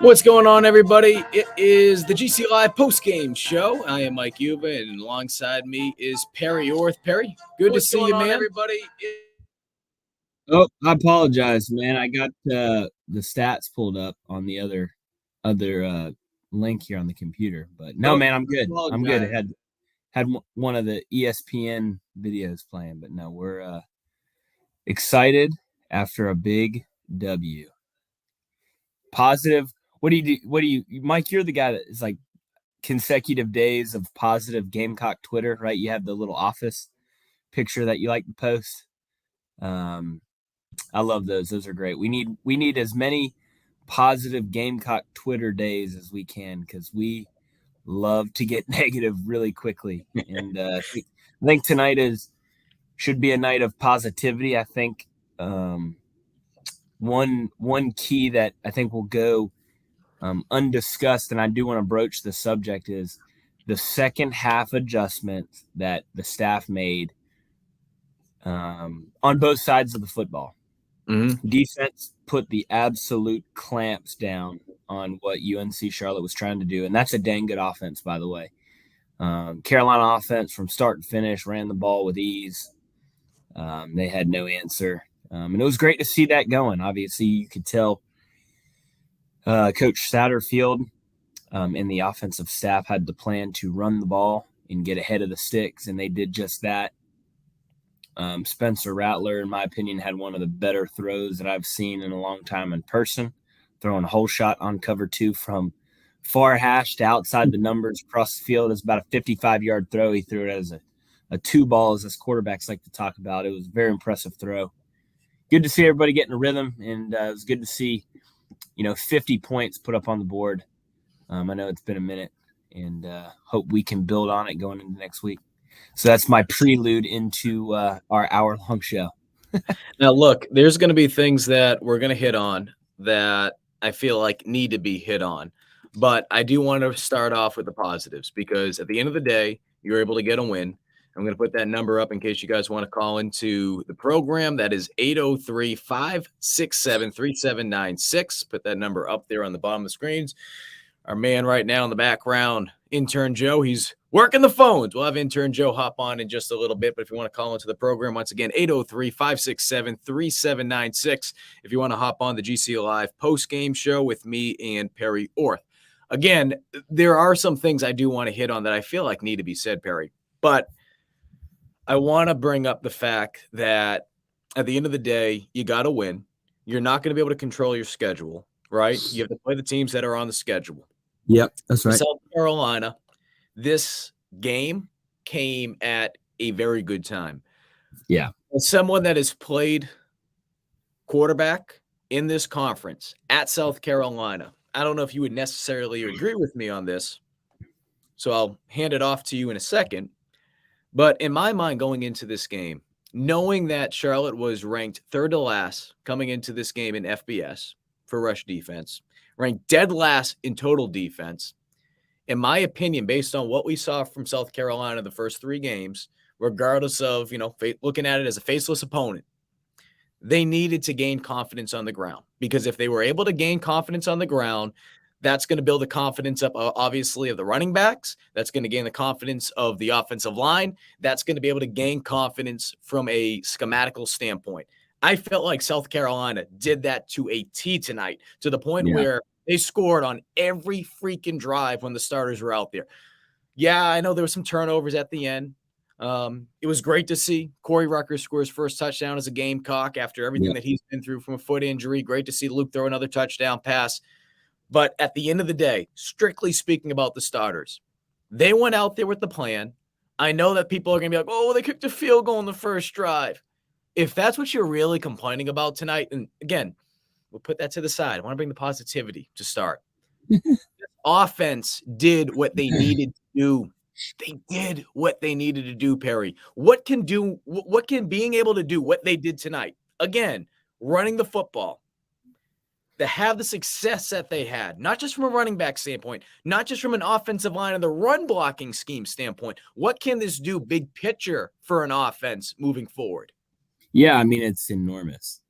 What's going on, everybody? It is the GC Live Postgame Show. I am Mike Yuba, and alongside me is Perry Orth. Perry, good to see you, man. Everybody. Oh, I apologize, man. I got the stats pulled up on the other link here on the computer, but no, man, I'm good. I'm good. It had one of the ESPN videos playing, but no, we're excited after a big W. Positive. What do you, Mike? You're the guy that is like consecutive days of positive Gamecock Twitter, right? You have the little office picture that you like to post. I love those. Those are great. We need as many positive Gamecock Twitter days as we can because we love to get negative really quickly. And I think tonight should be a night of positivity. I think one key that I think will go undiscussed, and I do want to broach the subject, is the second half adjustments that the staff made on both sides of the football. Mm-hmm. Defense put the absolute clamps down on what UNC Charlotte was trying to do, and that's a dang good offense, by the way. Carolina offense from start to finish ran the ball with ease. They had no answer, and it was great to see that going. Obviously, you could tell Coach Satterfield and the offensive staff had the plan to run the ball and get ahead of the sticks, and they did just that. Spencer Rattler, in my opinion, had one of the better throws that I've seen in a long time in person, throwing a whole shot on cover two from far hash to outside the numbers across the field. It's about a 55-yard throw. He threw it as a two ball, as us quarterbacks like to talk about. It was a very impressive throw. Good to see everybody getting a rhythm, and it was good to see 50 points put up on the board. I know it's been a minute, and hope we can build on it going into next week. So that's my prelude into our hour-long show. Now, look, there's going to be things that we're going to hit on that I feel like need to be hit on. But I do want to start off with the positives because at the end of the day, you're able to get a win. I'm going to put that number up in case you guys want to call into the program. That is 803-567-3796. Put that number up there on the bottom of the screens. Our man right now in the background, Intern Joe, he's working the phones. We'll have Intern Joe hop on in just a little bit. But if you want to call into the program, once again, 803-567-3796. If you want to hop on the GC Live post-game show with me and Perry Orth. Again, there are some things I do want to hit on that I feel like need to be said, Perry. But I want to bring up the fact that at the end of the day, you got to win. You're not going to be able to control your schedule, right? You have to play the teams that are on the schedule. Yep, that's right. South Carolina, this game came at a very good time. Yeah. As someone that has played quarterback in this conference at South Carolina, I don't know if you would necessarily agree with me on this, so I'll hand it off to you in a second. But in my mind, going into this game, knowing that Charlotte was ranked third to last coming into this game in FBS for rush defense, ranked dead last in total defense, in my opinion, based on what we saw from South Carolina the first three games, regardless of, looking at it as a faceless opponent, they needed to gain confidence on the ground. Because if they were able to gain confidence on the ground, that's going to build the confidence up, obviously, of the running backs. That's going to gain the confidence of the offensive line. That's going to be able to gain confidence from a schematical standpoint. I felt like South Carolina did that to a T tonight, to the point where they scored on every freaking drive when the starters were out there. Yeah, I know there were some turnovers at the end. It was great to see Corey Rucker score his first touchdown as a Gamecock after everything that he's been through from a foot injury. Great to see Luke throw another touchdown pass. But at the end of the day, strictly speaking about the starters, they went out there with the plan. I know that people are going to be like, oh, they kicked a field goal in the first drive. If that's what you're really complaining about tonight, and again, we'll put that to the side. I want to bring the positivity to start. Offense did what they needed to do. They did what they needed to do, Perry. What can being able to do what they did tonight? Again, running the football. To have the success that they had, not just from a running back standpoint, not just from an offensive line and the run blocking scheme standpoint. What can this do big picture for an offense moving forward? Yeah, I mean, it's enormous.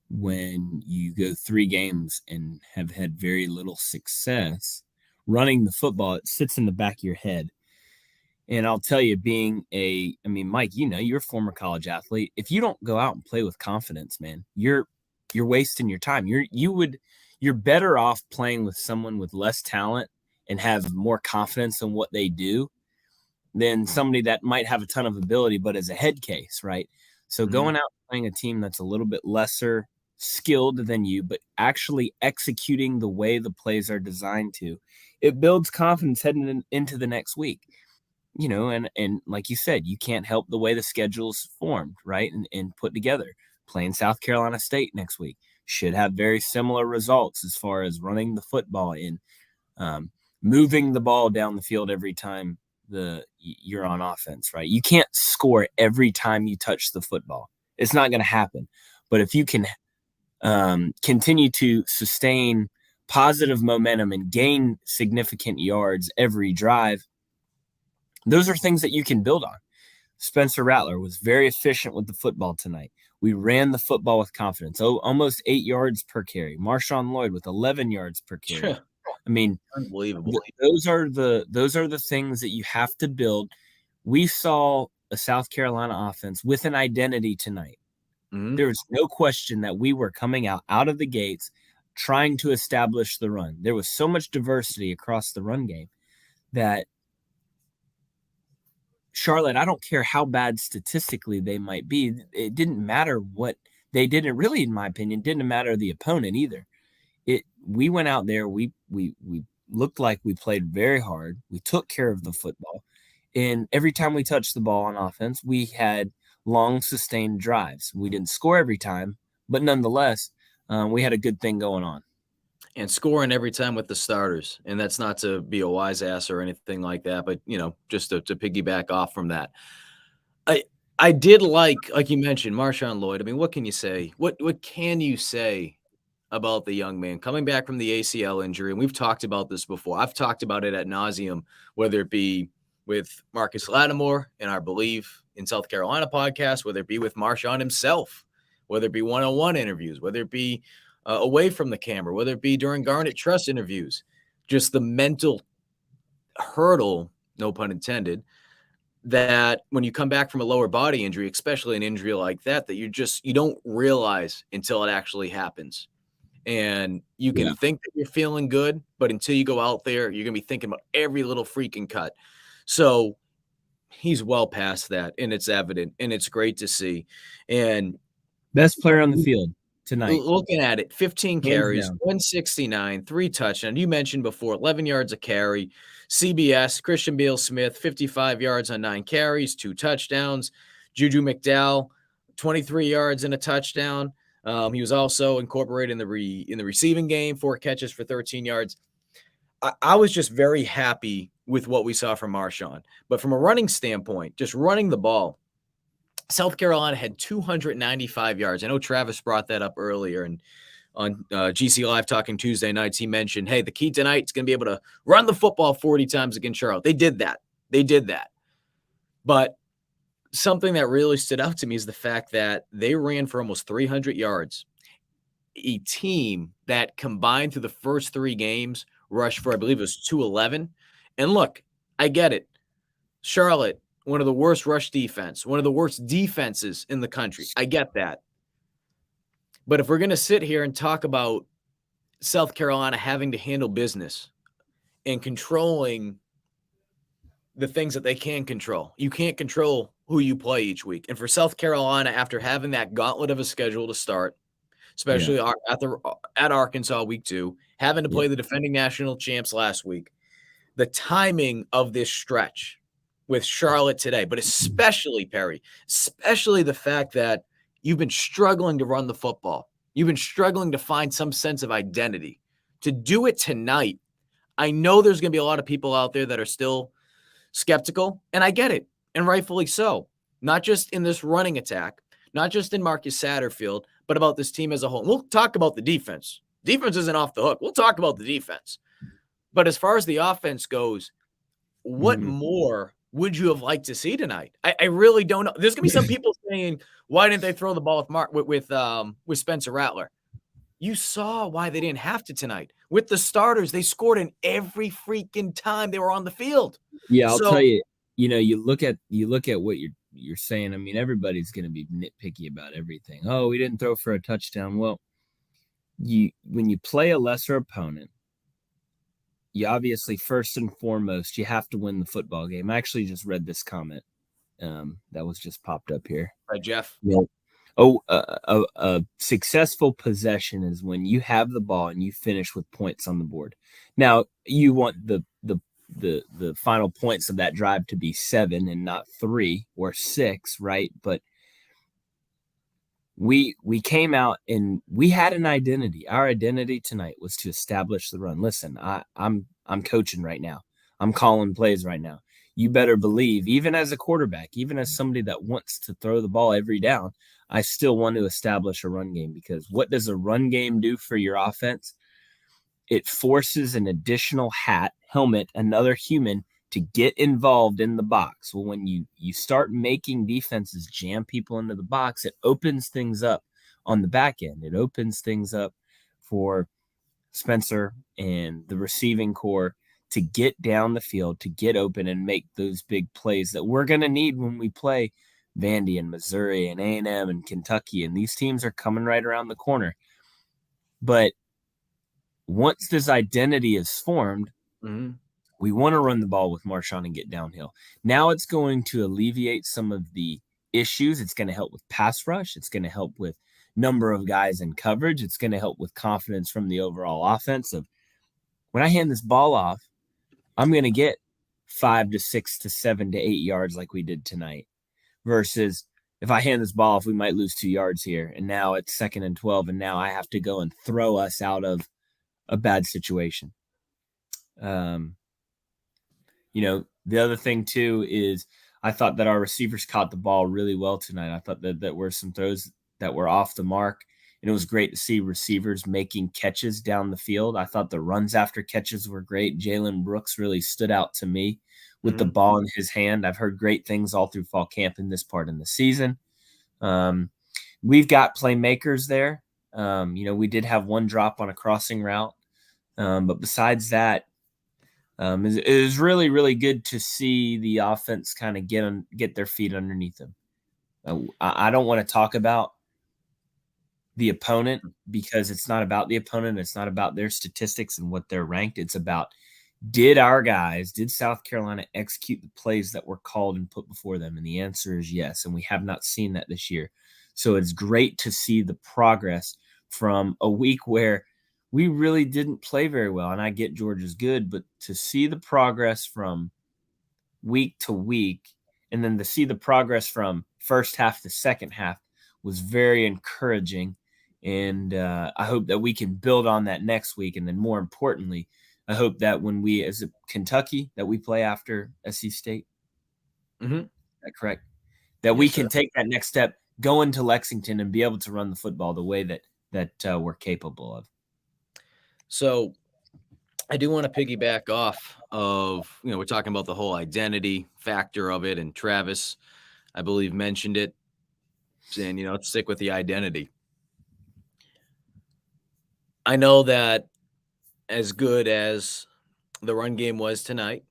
when you go 3 games and have had very little success running the football. It sits in the back of your head. And I'll tell you, Mike, you're a former college athlete. If you don't go out and play with confidence, man, you're wasting your time. You're better off playing with someone with less talent and have more confidence in what they do than somebody that might have a ton of ability, but is a head case, right? So going out and playing a team that's a little bit lesser skilled than you, but actually executing the way the plays are designed to, it builds confidence heading into the next week. And like you said, you can't help the way the schedule's formed, right? And put together. Playing South Carolina State next week should have very similar results as far as running the football and moving the ball down the field every time you're on offense, right? You can't score every time you touch the football. It's not going to happen. But if you can continue to sustain positive momentum and gain significant yards every drive, those are things that you can build on. Spencer Rattler was very efficient with the football tonight. We ran the football with confidence. Almost 8 yards per carry. Marshawn Lloyd with 11 yards per carry. Unbelievable. Those are the things that you have to build. We saw a South Carolina offense with an identity tonight. There was no question that we were coming out of the gates trying to establish the run. There was so much diversity across the run game that Charlotte, I don't care how bad statistically they might be. It didn't matter what they did. It really, in my opinion, didn't matter the opponent either. We went out there. We looked like we played very hard. We took care of the football. And every time we touched the ball on offense, we had long, sustained drives. We didn't score every time, but nonetheless, we had a good thing going on. And scoring every time with the starters. And that's not to be a wise ass or anything like that, but, just to piggyback off from that. I did like you mentioned, Marshawn Lloyd. I mean, what can you say? What can you say about the young man coming back from the ACL injury? And we've talked about this before. I've talked about it ad nauseum, whether it be with Marcus Lattimore in our Believe in South Carolina podcast, whether it be with Marshawn himself, whether it be one-on-one interviews, whether it be away from the camera, whether it be during Garnet Trust interviews, just the mental hurdle, no pun intended, that when you come back from a lower body injury, especially an injury like that you don't realize until it actually happens. And you can think that you're feeling good, but until you go out there, you're going to be thinking about every little freaking cut. So he's well past that, and it's evident, and it's great to see. And best player on the field tonight. Looking at it, 15 carries, 169, 3 touchdowns. You mentioned before, 11 yards a carry. CBS, Christian Beal-Smith, 55 yards on 9 carries, 2 touchdowns. Juju McDowell, 23 yards and a touchdown. He was also incorporated in the receiving game, 4 catches for 13 yards. I was just very happy with what we saw from Marshawn. But from a running standpoint, just running the ball, South Carolina had 295 yards. I know Travis brought that up earlier, and on GC Live Talking Tuesday nights, he mentioned, hey, the key tonight is going to be able to run the football 40 times against Charlotte. They did that. But something that really stood out to me is the fact that they ran for almost 300 yards. A team that combined through the first 3 games rushed for, I believe it was 211. And look, I get it. Charlotte, one of the worst rush defense, one of the worst defenses in the country. I get that. But if we're going to sit here and talk about South Carolina having to handle business and controlling the things that they can control, you can't control who you play each week. And for South Carolina, after having that gauntlet of a schedule to start, especially at Arkansas week 2, having to play the defending national champs last week, the timing of this stretch with Charlotte today, but especially, Perry, especially the fact that you've been struggling to run the football. You've been struggling to find some sense of identity. To do it tonight, I know there's going to be a lot of people out there that are still skeptical, and I get it, and rightfully so. Not just in this running attack, not just in Marcus Satterfield, but about this team as a whole. We'll talk about the defense. Defense isn't off the hook. We'll talk about the defense. But as far as the offense goes, what more would you have liked to see tonight? I really don't know. There's gonna be some people saying, why didn't they throw the ball with Spencer Rattler? You saw why they didn't have to tonight. With the starters, they scored in every freaking time they were on the field. Yeah, I'll So, tell you. You look at what you're saying. I mean, everybody's going to be nitpicky about everything. Oh, we didn't throw for a touchdown. Well, when you play a lesser opponent, you obviously first and foremost you have to win the football game. I actually just read this comment that was just popped up here. by Jeff. Yeah. A successful possession is when you have the ball and you finish with points on the board. Now, you want the final points of that drive to be 7 and not 3 or 6, right? But we came out and we had an identity. Our identity tonight was to establish the run. Listen, I'm coaching right now. I'm calling plays right now. You better believe, even as a quarterback, even as somebody that wants to throw the ball every down, I still want to establish a run game, because what does a run game do for your offense? It forces an additional helmet, another human to get involved in the box. Well, when you start making defenses jam people into the box, it opens things up on the back end. It opens things up for Spencer and the receiving core to get down the field, to get open and make those big plays that we're going to need when we play Vandy and Missouri and A&M and Kentucky. And these teams are coming right around the corner. But once this identity is formed, we want to run the ball with Marshawn and get downhill. Now it's going to alleviate some of the issues. It's going to help with pass rush. It's going to help with number of guys in coverage. It's going to help with confidence from the overall offense of, when I hand this ball off, I'm going to get 5 to 6 to 7 to 8 yards like we did tonight, versus if I hand this ball off, we might lose 2 yards here. And now it's 2nd and 12. And now I have to go and throw us out of a bad situation. The other thing too is I thought that our receivers caught the ball really well tonight. I thought that were some throws that were off the mark, and it was great to see receivers making catches down the field. I thought the runs after catches were great. Jalen Brooks really stood out to me with the ball in his hand. I've heard great things all through fall camp in this part in the season. We've got playmakers there. We did have one drop on a crossing route. But besides that, it was really, really good to see the offense kind of get their feet underneath them. I don't want to talk about the opponent, because it's not about the opponent. It's not about their statistics and what they're ranked. It's about, did South Carolina execute the plays that were called and put before them? And the answer is yes. And we have not seen that this year. So it's great to see the progress from a week where we really didn't play very well. And I get Georgia's good, but to see the progress from week to week, and then to see the progress from first half to second half, was very encouraging. And I hope that we can build on that next week. And then more importantly, I hope that when we, as a Kentucky, that we play after SC State. Is that correct? That we can take that next step, go into Lexington and be able to run the football the way that we're capable of. So I do want to piggyback off of, we're talking about the whole identity factor of it. And Travis, I believe, mentioned it, saying, let's stick with the identity. I know that as good as the run game was tonight,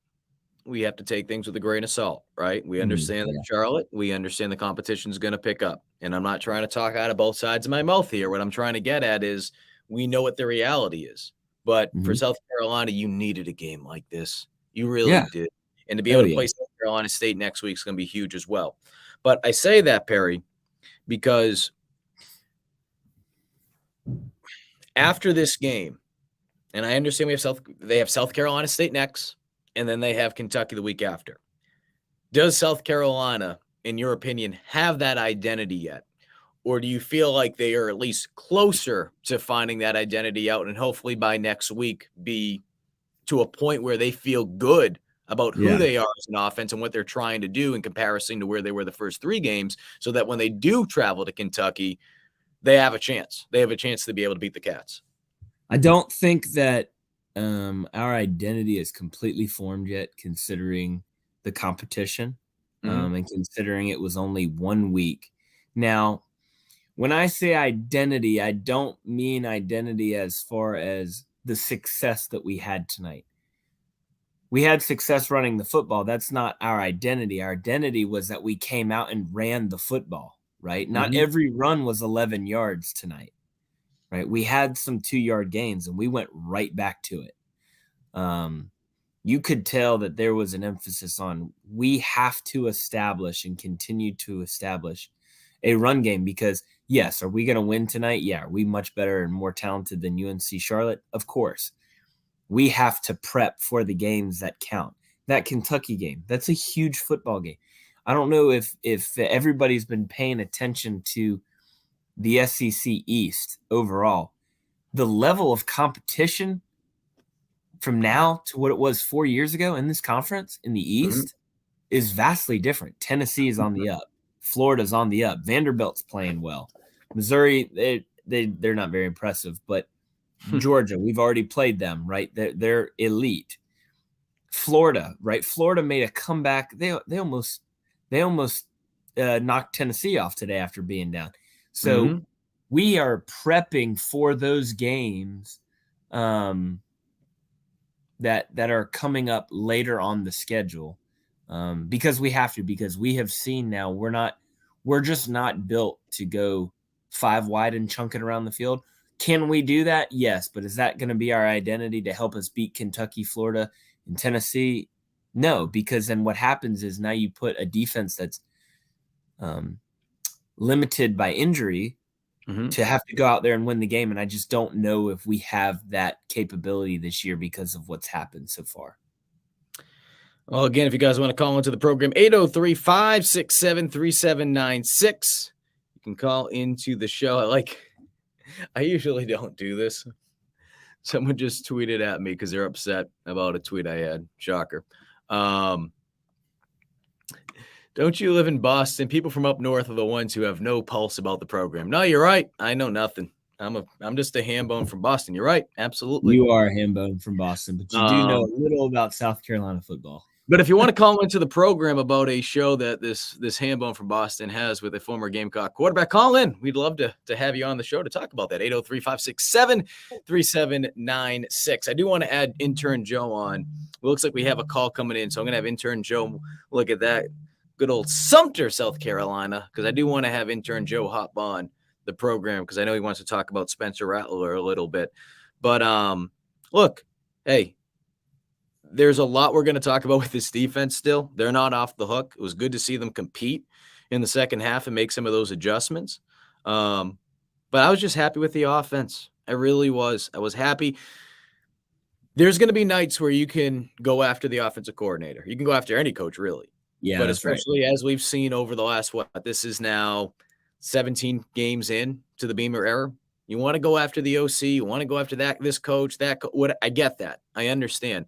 we have to take things with a grain of salt, right? We understand that Charlotte, we understand the competition is going to pick up. And I'm not trying to talk out of both sides of my mouth here. What I'm trying to get at is, we know what the reality is. But for South Carolina, you needed a game like this. You really did. And to be able to play South Carolina State next week is going to be huge as well. But I say that, Perry, because after this game, and I understand they have South Carolina State next, and then they have Kentucky the week after. Does South Carolina, in your opinion, have that identity yet? Or do you feel like they are at least closer to finding that identity out, and hopefully by next week be to a point where they feel good about who they are as an offense and what they're trying to do in comparison to where they were the first 3 games, so that when they do travel to Kentucky, they have a chance. They have a chance to be able to beat the Cats. I don't think that our identity is completely formed yet, considering the competition, and considering it was only 1 week. Now, when I say identity, I don't mean identity as far as the success that we had tonight. We had success running the football. That's not our identity. Our identity was that we came out and ran the football, right? Not every run was 11 yards tonight, right? We had some 2-yard gains, and we went right back to it. You could tell that there was an emphasis on we have to establish and continue to establish a run game because, yes, are we going to win tonight? Yeah. Are we much better and more talented than UNC Charlotte? Of course. We have to prep for the games that count. That Kentucky game, that's a huge football game. I don't know if everybody's been paying attention to the SEC East overall. The level of competition from now to what it was 4 years ago in this conference in the East is vastly different. Tennessee is on the up. Florida's on the up. Vanderbilt's playing well. Missouri, they're not very impressive, but Georgia, we've already played them, right? They're elite. Florida, right? Florida made a comeback. They almost knocked Tennessee off today after being down. So we are prepping for those games that are coming up later on the schedule because we have to, because we have seen now we're just not built to go 5 wide and chunk it around the field. Can we do that? Yes. But is that going to be our identity to help us beat Kentucky, Florida, and Tennessee? No, because then what happens is now you put a defense that's limited by injury to have to go out there and win the game. And I just don't know if we have that capability this year because of what's happened so far. Well, again, if you guys want to call into the program, 803-567-3796. You can call into the show. I usually don't do this. Someone just tweeted at me because they're upset about a tweet I had. Shocker. Don't you live in Boston? People from up north are the ones who have no pulse about the program. No, you're right. I know nothing. I'm just a ham bone from Boston. You're right. Absolutely. You are a ham bone from Boston, but you do know a little about South Carolina football. But if you want to call into the program about a show that this ham bone from Boston has with a former Gamecock quarterback, call in. We'd love to have you on the show to talk about that. 803-567-3796. I do want to add intern Joe on. It looks like we have a call coming in, so I'm going to have intern Joe look at that. Good old Sumter, South Carolina, because I do want to have intern Joe hop on the program because I know he wants to talk about Spencer Rattler a little bit. But look, hey, there's a lot we're going to talk about with this defense still. They're not off the hook. It was good to see them compete in the second half and make some of those adjustments. But I was just happy with the offense. I really was. I was happy. There's going to be nights where you can go after the offensive coordinator. You can go after any coach, really. Yeah, but especially as we've seen over the last, this is now 17 games in to the Beamer era. You want to go after the OC. You want to go after this coach, what I get that. I understand.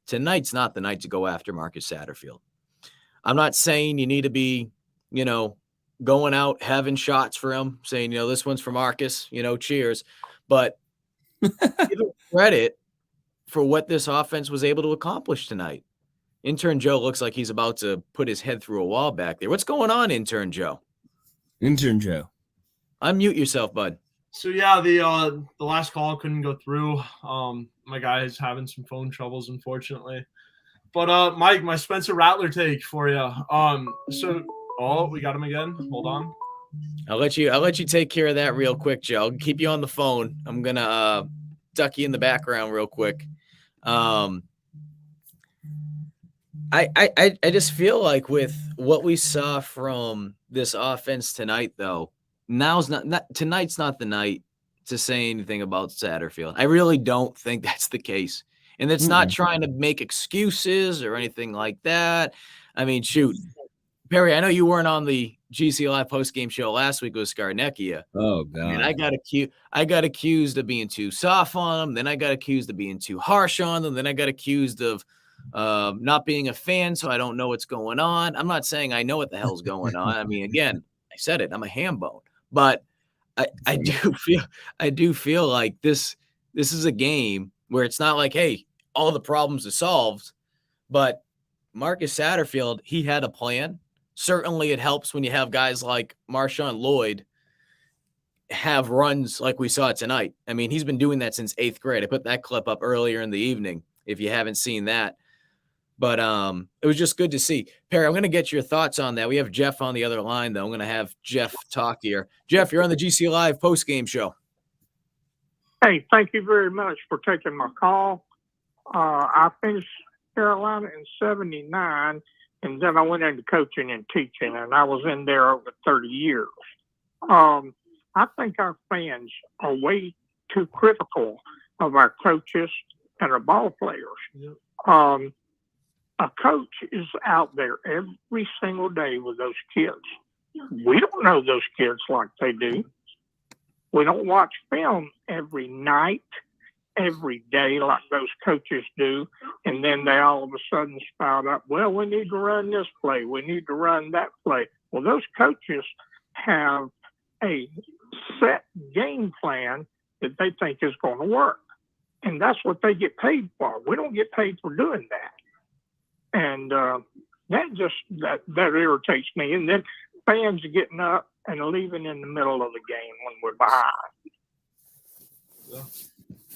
Tonight's not the night to go after Marcus Satterfield. I'm not saying you need to be, going out having shots for him, saying, this one's for Marcus, cheers. But give him credit for what this offense was able to accomplish tonight. Intern Joe looks like he's about to put his head through a wall back there. What's going on, Intern Joe? Intern Joe. Unmute yourself, bud. So, yeah, the last call couldn't go through. My guy is having some phone troubles, unfortunately. But, Mike, my Spencer Rattler take for you. We got him again. Hold on. I'll let you take care of that real quick, Joe. I'll keep you on the phone. I'm going to duck you in the background real quick. I just feel like with what we saw from this offense tonight, though, tonight's not the night to say anything about Satterfield. I really don't think that's the case. And it's not trying to make excuses or anything like that. I mean, shoot, Perry, I know you weren't on the GC Live postgame show last week with Scarnecchia. Oh, God. And I got accused of being too soft on them. Then I got accused of being too harsh on them. Then I got accused of not being a fan, so I don't know what's going on. I'm not saying I know what the hell's going on. I mean, again, I said it. I'm a ham bone. But I do feel like this is a game where it's not like, hey, all the problems are solved, but Marcus Satterfield, he had a plan. Certainly it helps when you have guys like Marshawn Lloyd have runs like we saw tonight. I mean, he's been doing that since 8th grade. I put that clip up earlier in the evening if you haven't seen that. But it was just good to see. Perry, I'm going to get your thoughts on that. We have Jeff on the other line, though. I'm going to have Jeff talk here. Jeff, you're on the GC Live postgame show. Hey, thank you very much for taking my call. I finished Carolina in 79, and then I went into coaching and teaching, and I was in there over 30 years. I think our fans are way too critical of our coaches and our ball players. Yep. A coach is out there every single day with those kids. We don't know those kids like they do. We don't watch film every night, every day like those coaches do. And then they all of a sudden spout up, well, we need to run this play. We need to run that play. Well, those coaches have a set game plan that they think is going to work. And that's what they get paid for. We don't get paid for doing that. And that irritates me. And then fans are getting up and leaving in the middle of the game when we're behind.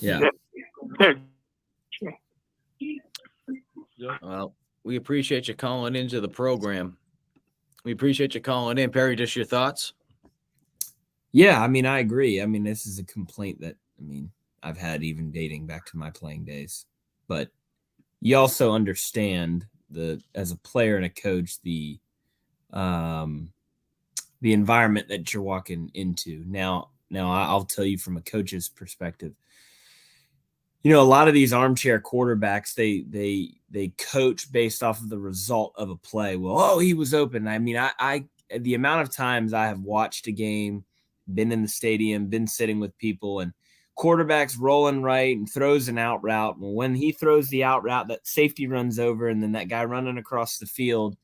Yeah. Well, we appreciate you calling into the program. We appreciate you calling in. Perry, just your thoughts? Yeah, I mean, I agree. I mean, this is a complaint that, I've had even dating back to my playing days. But you also understand as a player and a coach, the environment that you're walking into. Now I'll tell you from a coach's perspective, a lot of these armchair quarterbacks, they coach based off of the result of a play. Well, he was open. I mean, I the amount of times I have watched a game, been in the stadium, been sitting with people, and quarterback's rolling right and throws an out route. Well, when he throws the out route, that safety runs over, and then that guy running across the field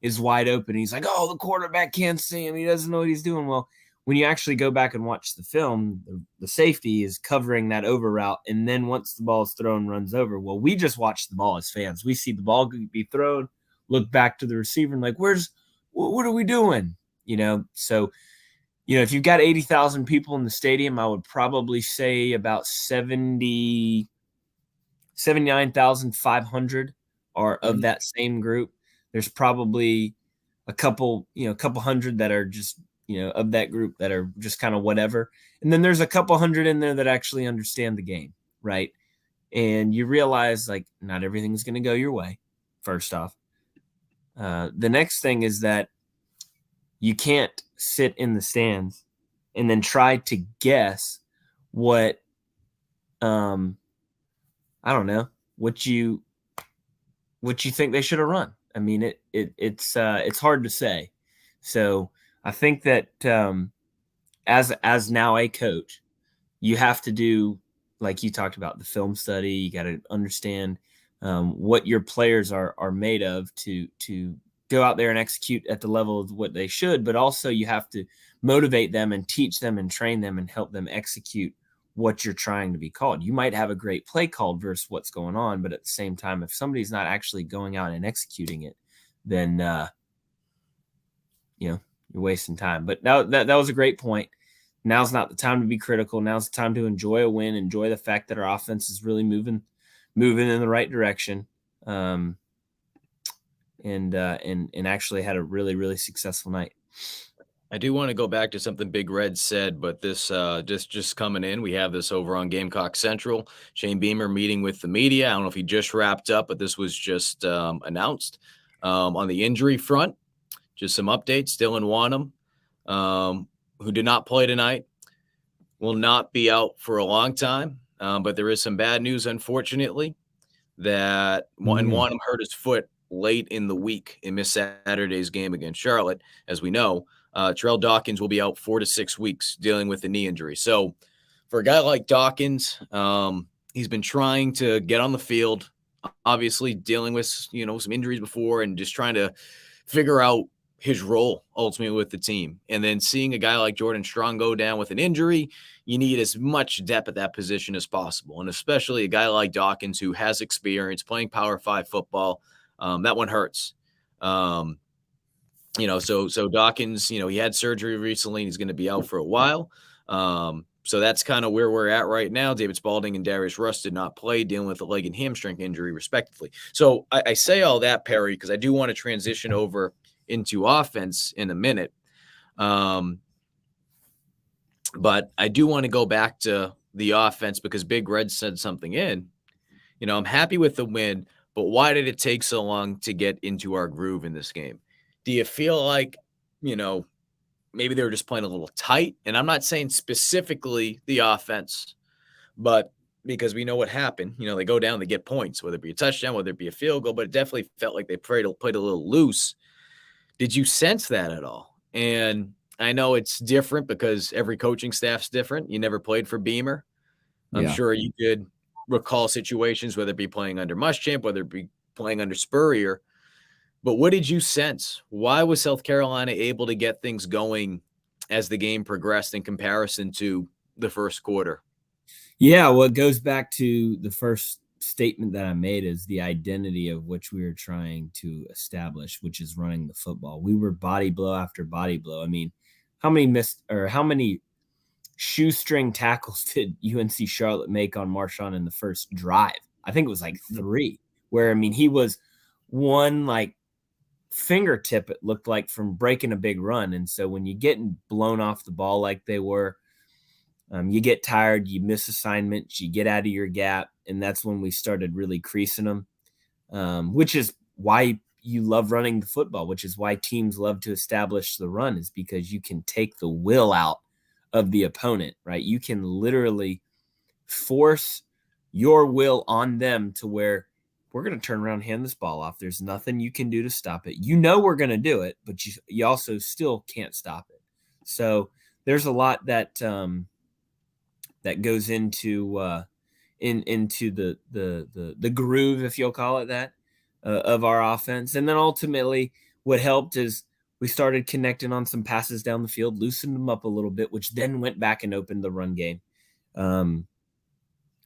is wide open. He's like, oh, the quarterback can't see him. He doesn't know what he's doing. Well, when you actually go back and watch the film, the safety is covering that over route. And then once the ball is thrown, runs over. Well, we just watch the ball as fans. We see the ball be thrown, look back to the receiver and like, what are we doing? So, if you've got 80,000 people in the stadium, I would probably say about 79,500 are of that same group. There's probably a couple hundred that are just, of that group that are just kind of whatever. And then there's a couple hundred in there that actually understand the game, right? And you realize, like, not everything's going to go your way, first off. The next thing is that you can't sit in the stands and then try to guess what, I don't know, what you think they should have run. I mean, it's hard to say. So I think that as now a coach, you have to do, like you talked about, the film study. You got to understand what your players are made of to go out there and execute at the level of what they should, but also you have to motivate them and teach them and train them and help them execute what you're trying to be called. You might have a great play called versus what's going on, but at the same time, if somebody's not actually going out and executing it, then you're wasting time. But that was a great point. Now's not the time to be critical. Now's the time to enjoy a win, enjoy the fact that our offense is really moving in the right direction. And actually had a really, really successful night. I do want to go back to something Big Red said, but this just coming in, we have this over on Gamecock Central. Shane Beamer meeting with the media. I don't know if he just wrapped up, but this was just announced. On the injury front, just some updates. Dylan Wanham, who did not play tonight, will not be out for a long time. But there is some bad news, unfortunately, that Wanham hurt his foot late in the week and missed Saturday's game against Charlotte. As we know, Terrell Dawkins will be out 4 to 6 weeks dealing with the knee injury. So for a guy like Dawkins, he's been trying to get on the field, obviously dealing with, some injuries before and just trying to figure out his role ultimately with the team. And then seeing a guy like Jordan Strong go down with an injury, you need as much depth at that position as possible. And especially a guy like Dawkins, who has experience playing Power 5 football. That one hurts. So Dawkins, he had surgery recently and he's going to be out for a while. So that's kind of where we're at right now. David Spalding and Darius Russ did not play, dealing with a leg and hamstring injury, respectively. So I say all that, Perry, because I do want to transition over into offense in a minute. But I do want to go back to the offense because Big Red said something in. I'm happy with the win, but why did it take so long to get into our groove in this game? Do you feel like, maybe they were just playing a little tight? And I'm not saying specifically the offense, but because we know what happened. They go down, they get points, whether it be a touchdown, whether it be a field goal, but it definitely felt like they played a little loose. Did you sense that at all? And I know it's different because every coaching staff's different. You never played for Beamer. I'm sure you could recall situations, whether it be playing under Muschamp, whether it be playing under Spurrier. But what did you sense? Why was South Carolina able to get things going as the game progressed in comparison to the first quarter? Yeah, well, it goes back to the first statement that I made, is the identity of which we were trying to establish, which is running the football. We were body blow after body blow. I mean, how many shoestring tackles did UNC Charlotte make on Marshawn in the first drive? I think it was like 3, where, he was one fingertip, it looked like, from breaking a big run. And so when you're getting blown off the ball like they were, you get tired, you miss assignments, you get out of your gap. And that's when we started really creasing them, which is why you love running the football, which is why teams love to establish the run, is because you can take the will out of the opponent, right? You can literally force your will on them to where we're going to turn around and hand this ball off. There's nothing you can do to stop it. We're going to do it, but you also still can't stop it. So there's a lot that that goes into the groove, if you'll call it that, of our offense. And then ultimately what helped is we started connecting on some passes down the field, loosened them up a little bit, which then went back and opened the run game,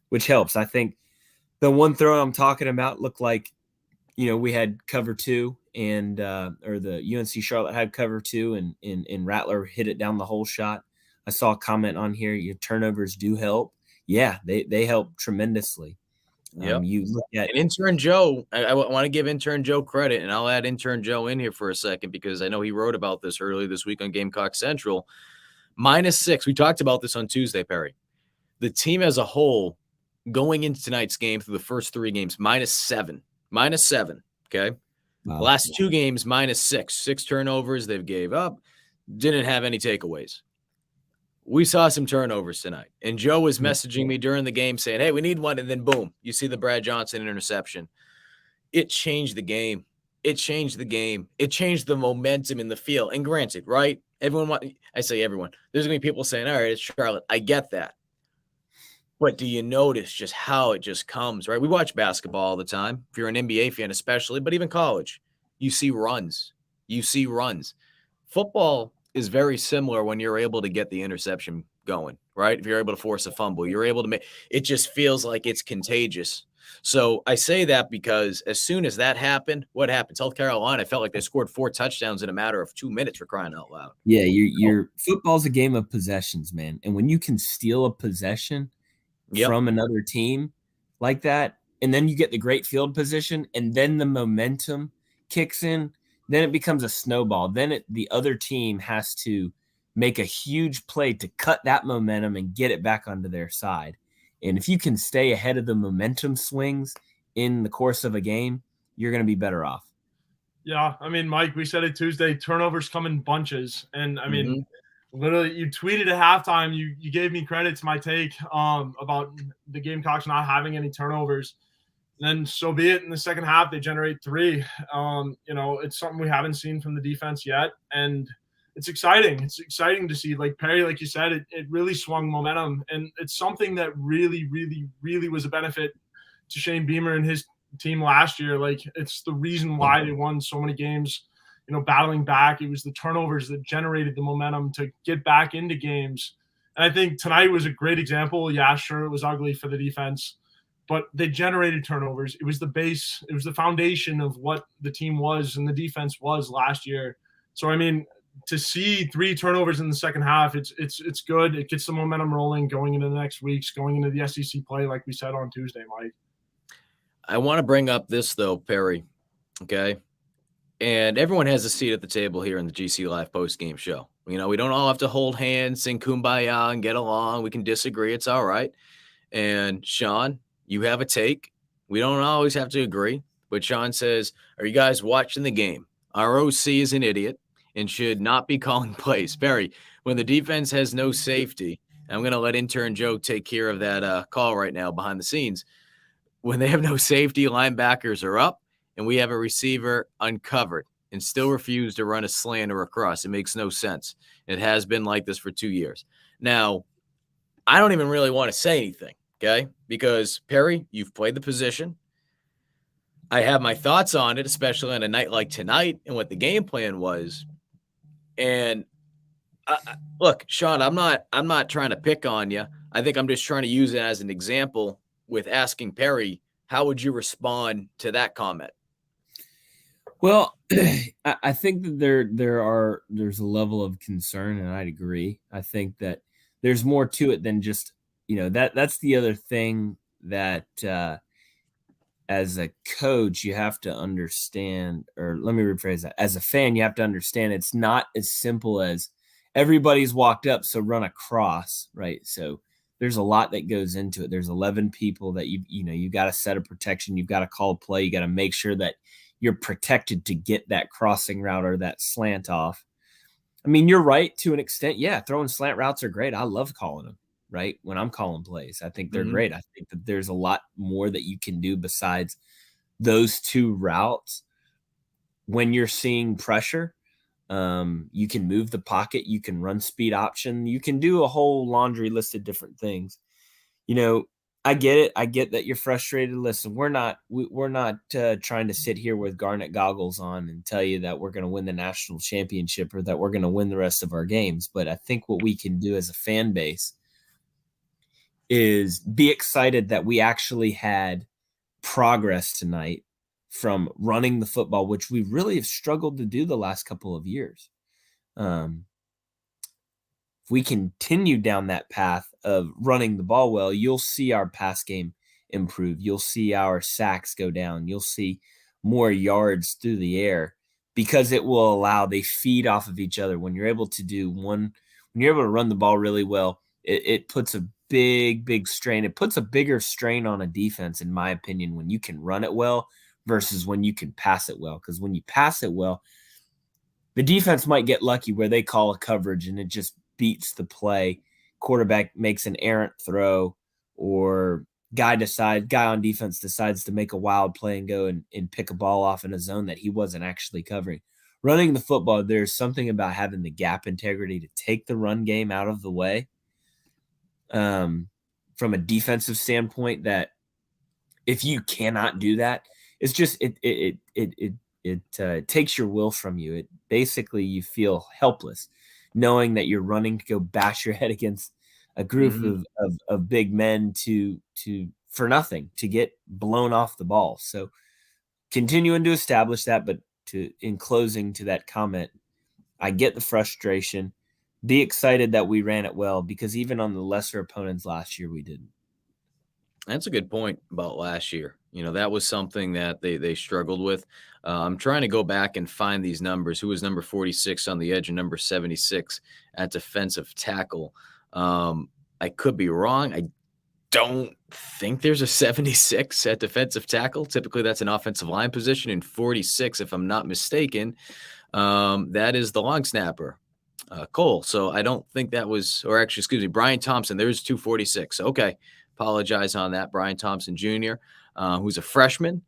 which helps. I think the one throw I'm talking about looked like, we had cover 2 and or the UNC Charlotte had cover 2 and Rattler hit it down the whole shot. I saw a comment on here, your turnovers do help. Yeah, they help tremendously. You look at and intern Joe. I want to give intern Joe credit, and I'll add intern Joe in here for a second because I know he wrote about this earlier this week on Gamecock Central. -6. We talked about this on Tuesday, Perry. The team as a whole going into tonight's game through the first 3 games, -7. Okay. Wow. Last 2 games, -6. 6 turnovers they've gave up. Didn't have any takeaways. We saw some turnovers tonight, and Joe was messaging me during the game saying, hey, we need one. And then boom, you see the Brad Johnson interception. It changed the game. It changed the momentum in the field. And granted, right? I say everyone, there's going to be people saying, all right, it's Charlotte. I get that. But do you notice just how it just comes, right? We watch basketball all the time. If you're an NBA fan, especially, but even college, you see runs. Football is very similar when you're able to get the interception going, right? If you're able to force a fumble, you're able to make it, just feels like it's contagious. So I say that because as soon as that happened, what happened? South Carolina felt like they scored 4 touchdowns in a matter of 2 minutes, for crying out loud. Yeah, your football's a game of possessions, man. And when you can steal a possession from another team like that, and then you get the great field position, and then the momentum kicks in, then it becomes a snowball. Then the other team has to make a huge play to cut that momentum and get it back onto their side. And if you can stay ahead of the momentum swings in the course of a game, you're going to be better off. Yeah, Mike, we said it Tuesday, turnovers come in bunches. And literally you tweeted at halftime, you gave me credit to my take about the Gamecocks not having any turnovers. And then so be it. In the second half, they generate 3. It's something we haven't seen from the defense yet. And it's exciting. It's exciting to see, like Perry, like you said, it really swung momentum. And it's something that really, really, really was a benefit to Shane Beamer and his team last year. Like, it's the reason why they won so many games, battling back. It was the turnovers that generated the momentum to get back into games. And I think tonight was a great example. Yeah, sure, it was ugly for the defense, but they generated turnovers. It was the base. It was the foundation of what the team was and the defense was last year. So, I mean, to see 3 turnovers in the second half, it's good. It gets the momentum rolling going into the next weeks, going into the SEC play, like we said on Tuesday, Mike. I want to bring up this, though, Perry, okay? And everyone has a seat at the table here in the GC Live post-game show. We don't all have to hold hands, sing Kumbaya, and get along. We can disagree. It's all right. And Sean, you have a take. We don't always have to agree. But Sean says, are you guys watching the game? Our OC is an idiot and should not be calling plays. Perry, when the defense has no safety, I'm going to let intern Joe take care of that call right now behind the scenes. When they have no safety, linebackers are up, and we have a receiver uncovered and still refuse to run a slant or a cross. It makes no sense. It has been like this for 2 years. Now, I don't even really want to say anything, okay? Because, Perry, you've played the position. I have my thoughts on it, especially on a night like tonight and what the game plan was. And, look, Sean, I'm not trying to pick on you. I think I'm just trying to use it as an example with asking Perry, how would you respond to that comment? Well, I think that there's a level of concern, and I'd agree. I think that there's more to it than just, that's the other thing that as a coach, you have to understand, or let me rephrase that. As a fan, you have to understand it's not as simple as everybody's walked up, so run a cross, right? So there's a lot that goes into it. There's 11 people that you got to set a protection. You've got to call a play. You got to make sure that you're protected to get that crossing route or that slant off. I mean, you're right to an extent. Yeah, throwing slant routes are great. I love calling them, right? When I'm calling plays, I think they're great. I think that there's a lot more that you can do besides those 2 routes. When you're seeing pressure, you can move the pocket, you can run speed option, you can do a whole laundry list of different things. I get it. I get that you're frustrated. Listen, we're not trying to sit here with garnet goggles on and tell you that we're going to win the national championship or that we're going to win the rest of our games. But I think what we can do as a fan base is be excited that we actually had progress tonight from running the football, which we really have struggled to do the last couple of years. If we continue down that path of running the ball well, you'll see our pass game improve. You'll see our sacks go down. You'll see more yards through the air because it will allow, they feed off of each other. When you're able to when you're able to run the ball really well, it puts a big strain. It puts a bigger strain on a defense, in my opinion, when you can run it well versus when you can pass it well. Because when you pass it well, the defense might get lucky where they call a coverage and it just beats the play. Quarterback makes an errant throw, or guy on defense decides to make a wild play and go and pick a ball off in a zone that he wasn't actually covering. Running the football, there's something about having the gap integrity to take the run game out of the way. From a defensive standpoint, that if you cannot do that, it's just it takes your will from you. It basically, you feel helpless knowing that you're running to go bash your head against a group of big men for nothing, to get blown off the ball. So continuing to establish that, but in closing to that comment, I get the frustration. Be excited that we ran it well, because even on the lesser opponents last year, we didn't. That's a good point about last year. That was something that they struggled with. I'm trying to go back and find these numbers. Who was number 46 on the edge and number 76 at defensive tackle? I could be wrong. I don't think there's a 76 at defensive tackle. Typically, that's an offensive line position, and 46, if I'm not mistaken, that is the long snapper, Cole. So I don't think that was, or actually, excuse me, Brian Thompson. There's 246. Okay. Apologize on that. Brian Thompson Jr., who's a freshman.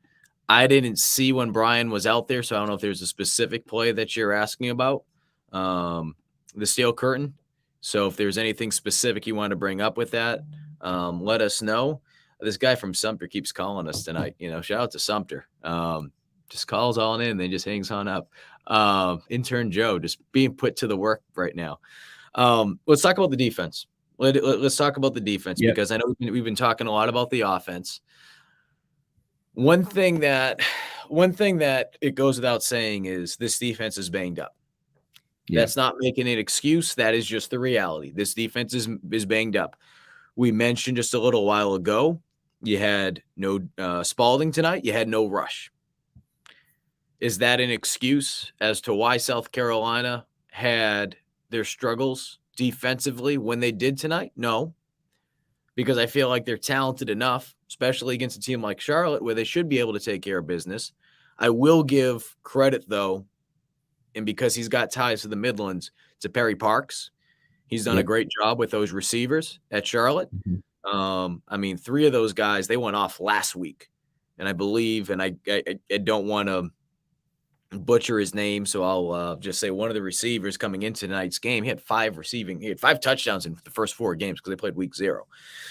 I didn't see when Brian was out there, so I don't know if there's a specific play that you're asking about, the steel curtain. So if there's anything specific you want to bring up with that, let us know. This guy from Sumter keeps calling us tonight. Shout out to Sumter. Just calls on in, then just hangs on up. Intern Joe just being put to the work right now. Let's talk about the defense. Let's talk about the defense, because I know we've been talking a lot about the offense. One thing that it goes without saying is this defense is banged up. Yeah. That's not making an excuse. That is just the reality. This defense is banged up. We mentioned just a little while ago, you had no Spalding tonight. You had no Rush. Is that an excuse as to why South Carolina had their struggles defensively when they did tonight? No, because I feel like they're talented enough, especially against a team like Charlotte, where they should be able to take care of business. I will give credit, though, and because he's got ties to the Midlands, to Perry Parks. He's done a great job with those receivers at Charlotte. I mean, 3 of those guys, they went off last week. And I believe, and I don't want to butcher his name, so I'll just say one of the receivers coming into tonight's game, he had 5 touchdowns in the first 4 games because they played week 0.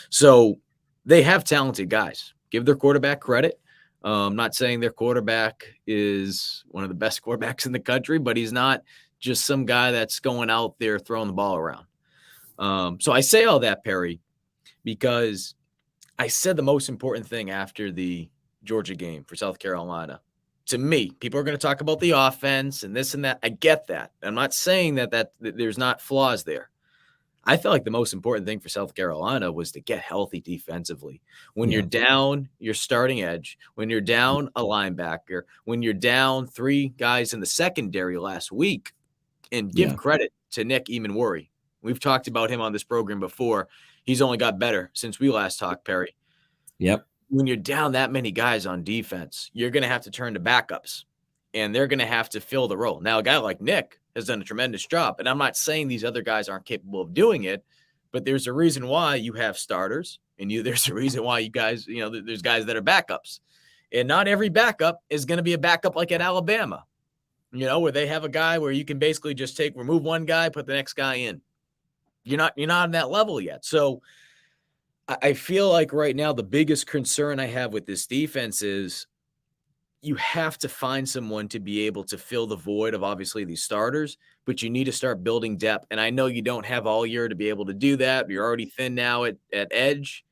So they have talented guys. Give their quarterback credit. I'm not saying their quarterback is one of the best quarterbacks in the country, but he's not just some guy that's going out there throwing the ball around. So I say all that, Perry, because I said the most important thing after the Georgia game for South Carolina. To me, people are going to talk about the offense and this and that. I get that. I'm not saying that there's not flaws there. I felt like the most important thing for South Carolina was to get healthy defensively. When you're down your starting edge, when you're down a linebacker, when you're down 3 guys in the secondary last week, and give credit to Nick Emanwuri. We've talked about him on this program before. He's only got better since we last talked, Perry. Yep. When you're down that many guys on defense, you're going to have to turn to backups, and they're going to have to fill the role. Now, a guy like Nick has done a tremendous job, and I'm not saying these other guys aren't capable of doing it, but there's a reason why you have starters, and there's a reason why you guys, there's guys that are backups. And not every backup is going to be a backup like at Alabama, where they have a guy where you can basically just remove one guy, put the next guy in. You're not on that level yet. So I feel like right now the biggest concern I have with this defense is you have to find someone to be able to fill the void of obviously these starters, but you need to start building depth. And I know you don't have all year to be able to do that. You're already thin now at edge.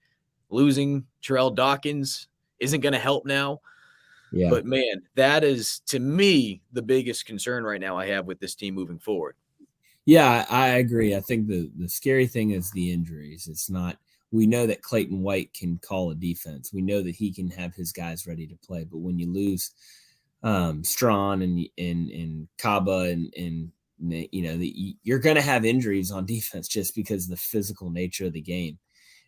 Losing Terrell Dawkins isn't going to help now. Yeah. But, man, that is, to me, the biggest concern right now I have with this team moving forward. Yeah, I agree. I think the scary thing is the injuries. It's not – we know that Clayton White can call a defense. We know that he can have his guys ready to play. But when you lose Strawn and Kaba and you're going to have injuries on defense just because of the physical nature of the game.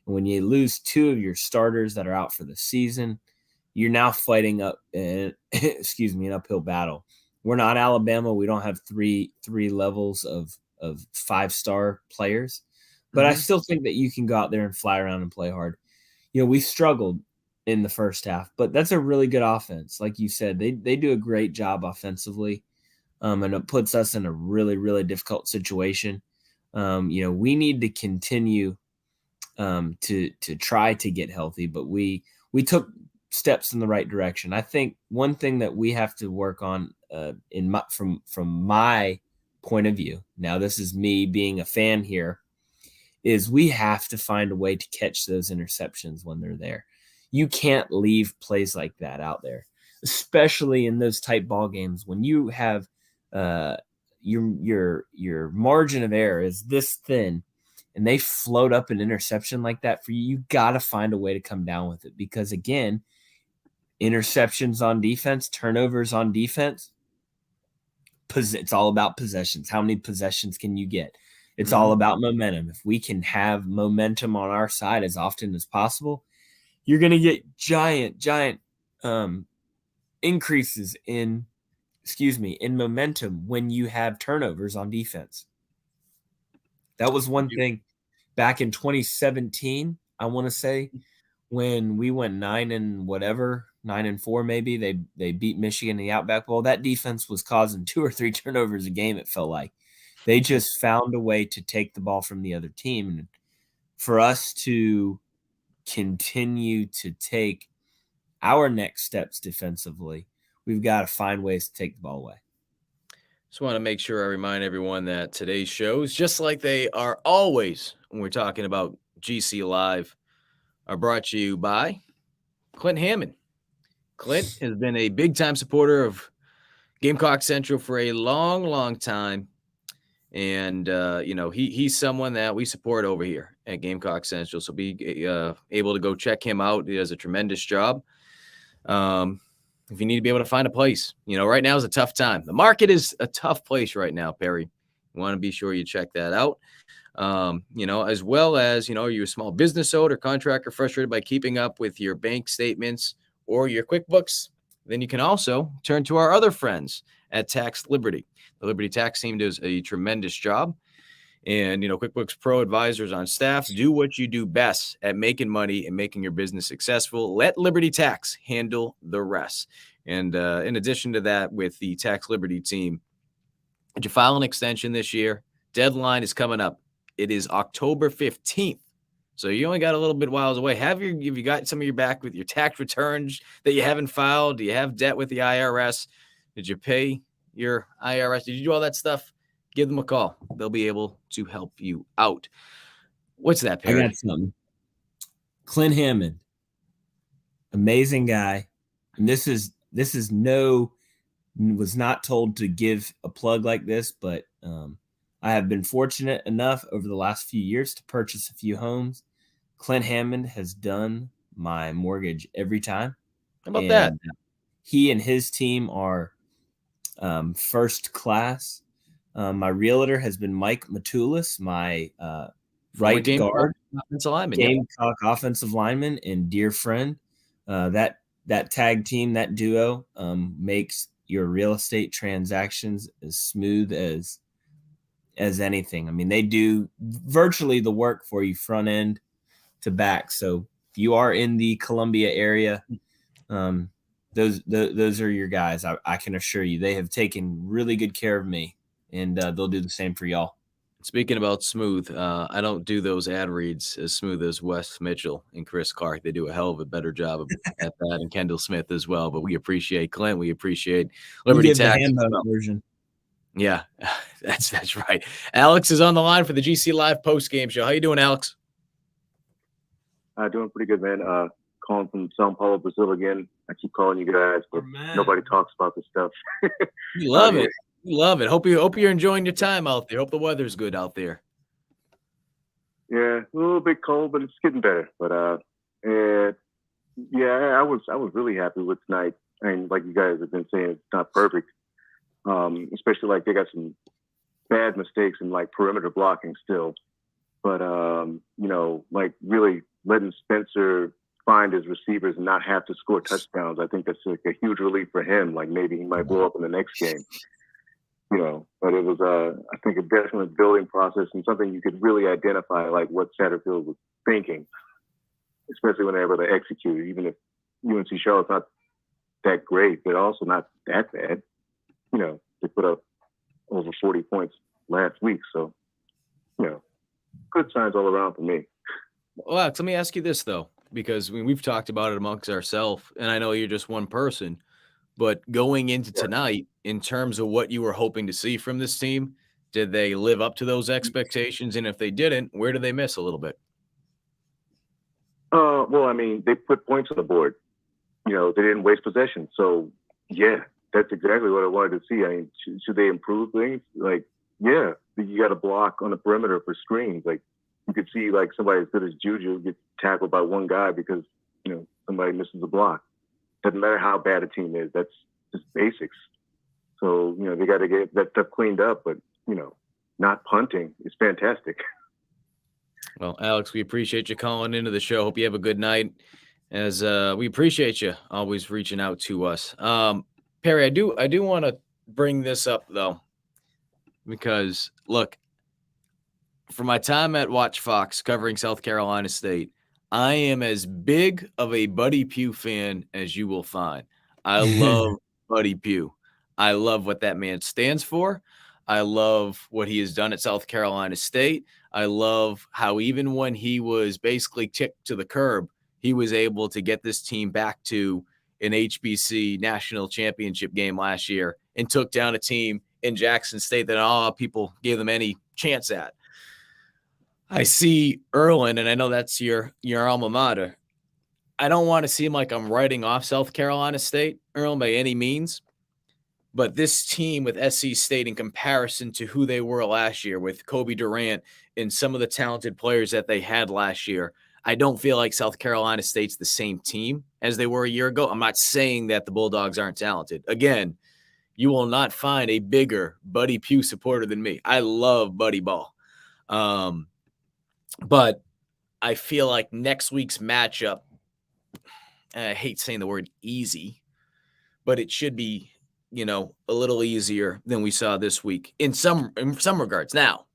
And when you lose 2 of your starters that are out for the season – you're now fighting an uphill battle. We're not Alabama. We don't have three levels of 5-star players, but I still think that you can go out there and fly around and play hard. We struggled in the first half, but that's a really good offense. Like you said, they do a great job offensively, and it puts us in a really, really difficult situation. We need to continue to try to get healthy, but we took steps in the right direction. I think one thing that we have to work on from my point of view, now this is me being a fan here, is we have to find a way to catch those interceptions when they're there. You can't leave plays like that out there, especially in those tight ball games when you have your margin of error is this thin and they float up an interception like that for you. You got to find a way to come down with it because, again, interceptions on defense, turnovers on defense, it's all about possessions. How many possessions can you get? It's all about momentum. If we can have momentum on our side as often as possible, you're going to get giant increases in momentum when you have turnovers on defense. That was one thing back in 2017, I want to say, when we went 9-4 maybe. They beat Michigan in the Outback Bowl. That defense was causing 2 or 3 turnovers a game, it felt like. They just found a way to take the ball from the other team. And for us to continue to take our next steps defensively, we've got to find ways to take the ball away. Just want to make sure I remind everyone that today's shows, just like they are always when we're talking about GC Live, are brought to you by Clint Hammond. Clint has been a big-time supporter of Gamecock Central for a long, long time. And, he's someone that we support over here at Gamecock Central. So be able to go check him out. He does a tremendous job. If you need to be able to find a place, right now is a tough time. The market is a tough place right now, Perry. You want to be sure you check that out. As well as, are you a small business owner, contractor frustrated by keeping up with your bank statements or your QuickBooks? Then you can also turn to our other friends at Tax Liberty. The Liberty Tax team does a tremendous job. And, QuickBooks Pro advisors on staff do what you do best at making money and making your business successful. Let Liberty Tax handle the rest. And in addition to that, with the Tax Liberty team, did you file an extension this year? Deadline is coming up. It is October 15th. So you only got a little bit whiles away. Have you got some of your back with your tax returns that you haven't filed? Do you have debt with the IRS? Did you pay your IRS? Did you do all that stuff? Give them a call. They'll be able to help you out. What's that, Perry? I got something. Clint Hammond, amazing guy. And was not told to give a plug like this, but I have been fortunate enough over the last few years to purchase a few homes. Clint Hammond has done my mortgage every time. How about that? He and his team are first class. My realtor has been Mike Matulis, my right guard, Gamecock offensive lineman, and dear friend. That tag team, that duo, makes your real estate transactions as smooth as anything. I mean, they do virtually the work for you front end to back. So if you are in the Columbia area, those are your guys. I can assure you, they have taken really good care of me, and they'll do the same for y'all. Speaking about smooth, I don't do those ad reads as smooth as Wes Mitchell and Chris Clark. They do a hell of a better job at that, and Kendall Smith as well. But we appreciate Clint. We appreciate Liberty Tax version. Yeah, that's right. Alex is on the line for the GC Live Postgame Show. How you doing, Alex? Doing pretty good, man. Calling from Sao Paulo, Brazil again. I keep calling you guys, but nobody talks about this stuff. You love it. You love it. Hope you're enjoying your time out there. Hope the weather's good out there. Yeah, a little bit cold, but it's getting better. But I was really happy with tonight. And like you guys have been saying, it's not perfect. Especially like they got some bad mistakes in like perimeter blocking still. But like really letting Spencer find his receivers and not have to score touchdowns. I think that's like a huge relief for him. Like maybe he might blow up in the next game. But it was I think a definite building process and something you could really identify like what Satterfield was thinking, especially when they were able to execute, even if UNC Charlotte's not that great, but also not that bad. They put up over 40 points last week. So, good signs all around for me. Well, Alex, let me ask you this, though, because we've talked about it amongst ourselves, and I know you're just one person, but going into tonight, in terms of what you were hoping to see from this team, did they live up to those expectations? And if they didn't, where did they miss a little bit? Well, I mean, they put points on the board. They didn't waste possession. So, yeah. That's exactly what I wanted to see. I mean, should they improve things? Like, yeah, you got to block on the perimeter for screens. Like, you could see like somebody as good as Juju gets tackled by one guy because somebody misses a block. Doesn't matter how bad a team is. That's just basics. So they got to get that stuff cleaned up. But not punting is fantastic. Well, Alex, we appreciate you calling into the show. Hope you have a good night. As we appreciate you always reaching out to us. Perry, I do want to bring this up, though, because, look, for my time at Watch Fox covering South Carolina State, I am as big of a Buddy Pugh fan as you will find. I love Buddy Pugh. I love what that man stands for. I love what he has done at South Carolina State. I love how even when he was basically kicked to the curb, he was able to get this team back to an HBC national championship game last year and took down a team in Jackson State that all people gave them any chance at. I see Erlin, and I know that's your alma mater. I don't want to seem like I'm writing off South Carolina State, Earl, by any means. But this team with SC State, in comparison to who they were last year with Kobe Durant and some of the talented players that they had last year, I don't feel like South Carolina State's the same team as they were a year ago. I'm not saying that the Bulldogs aren't talented. Again, you will not find a bigger Buddy Pugh supporter than me. I love Buddy Ball. But I feel like next week's matchup, I hate saying the word easy, but it should be, a little easier than we saw this week in some regards. Now,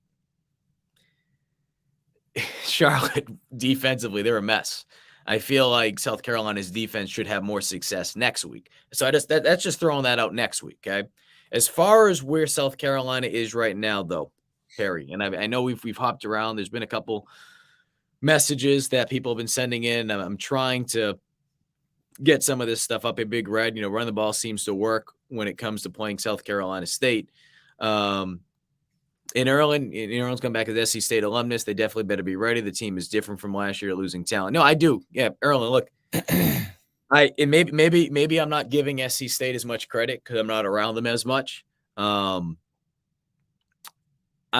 Charlotte defensively, they're a mess. I feel like South Carolina's defense should have more success next week. So that's just throwing that out next week, okay? As far as where South Carolina is right now, though, Perry, and I know we've hopped around. There's been a couple messages that people have been sending in. I'm trying to get some of this stuff up in Big Red. Run the ball seems to work when it comes to playing South Carolina State. And Erlen's come back as SC State alumnus. They definitely better be ready. The team is different from last year, losing talent. No, I do. Yeah, Erlen, look, maybe I'm not giving SC State as much credit because I'm not around them as much. I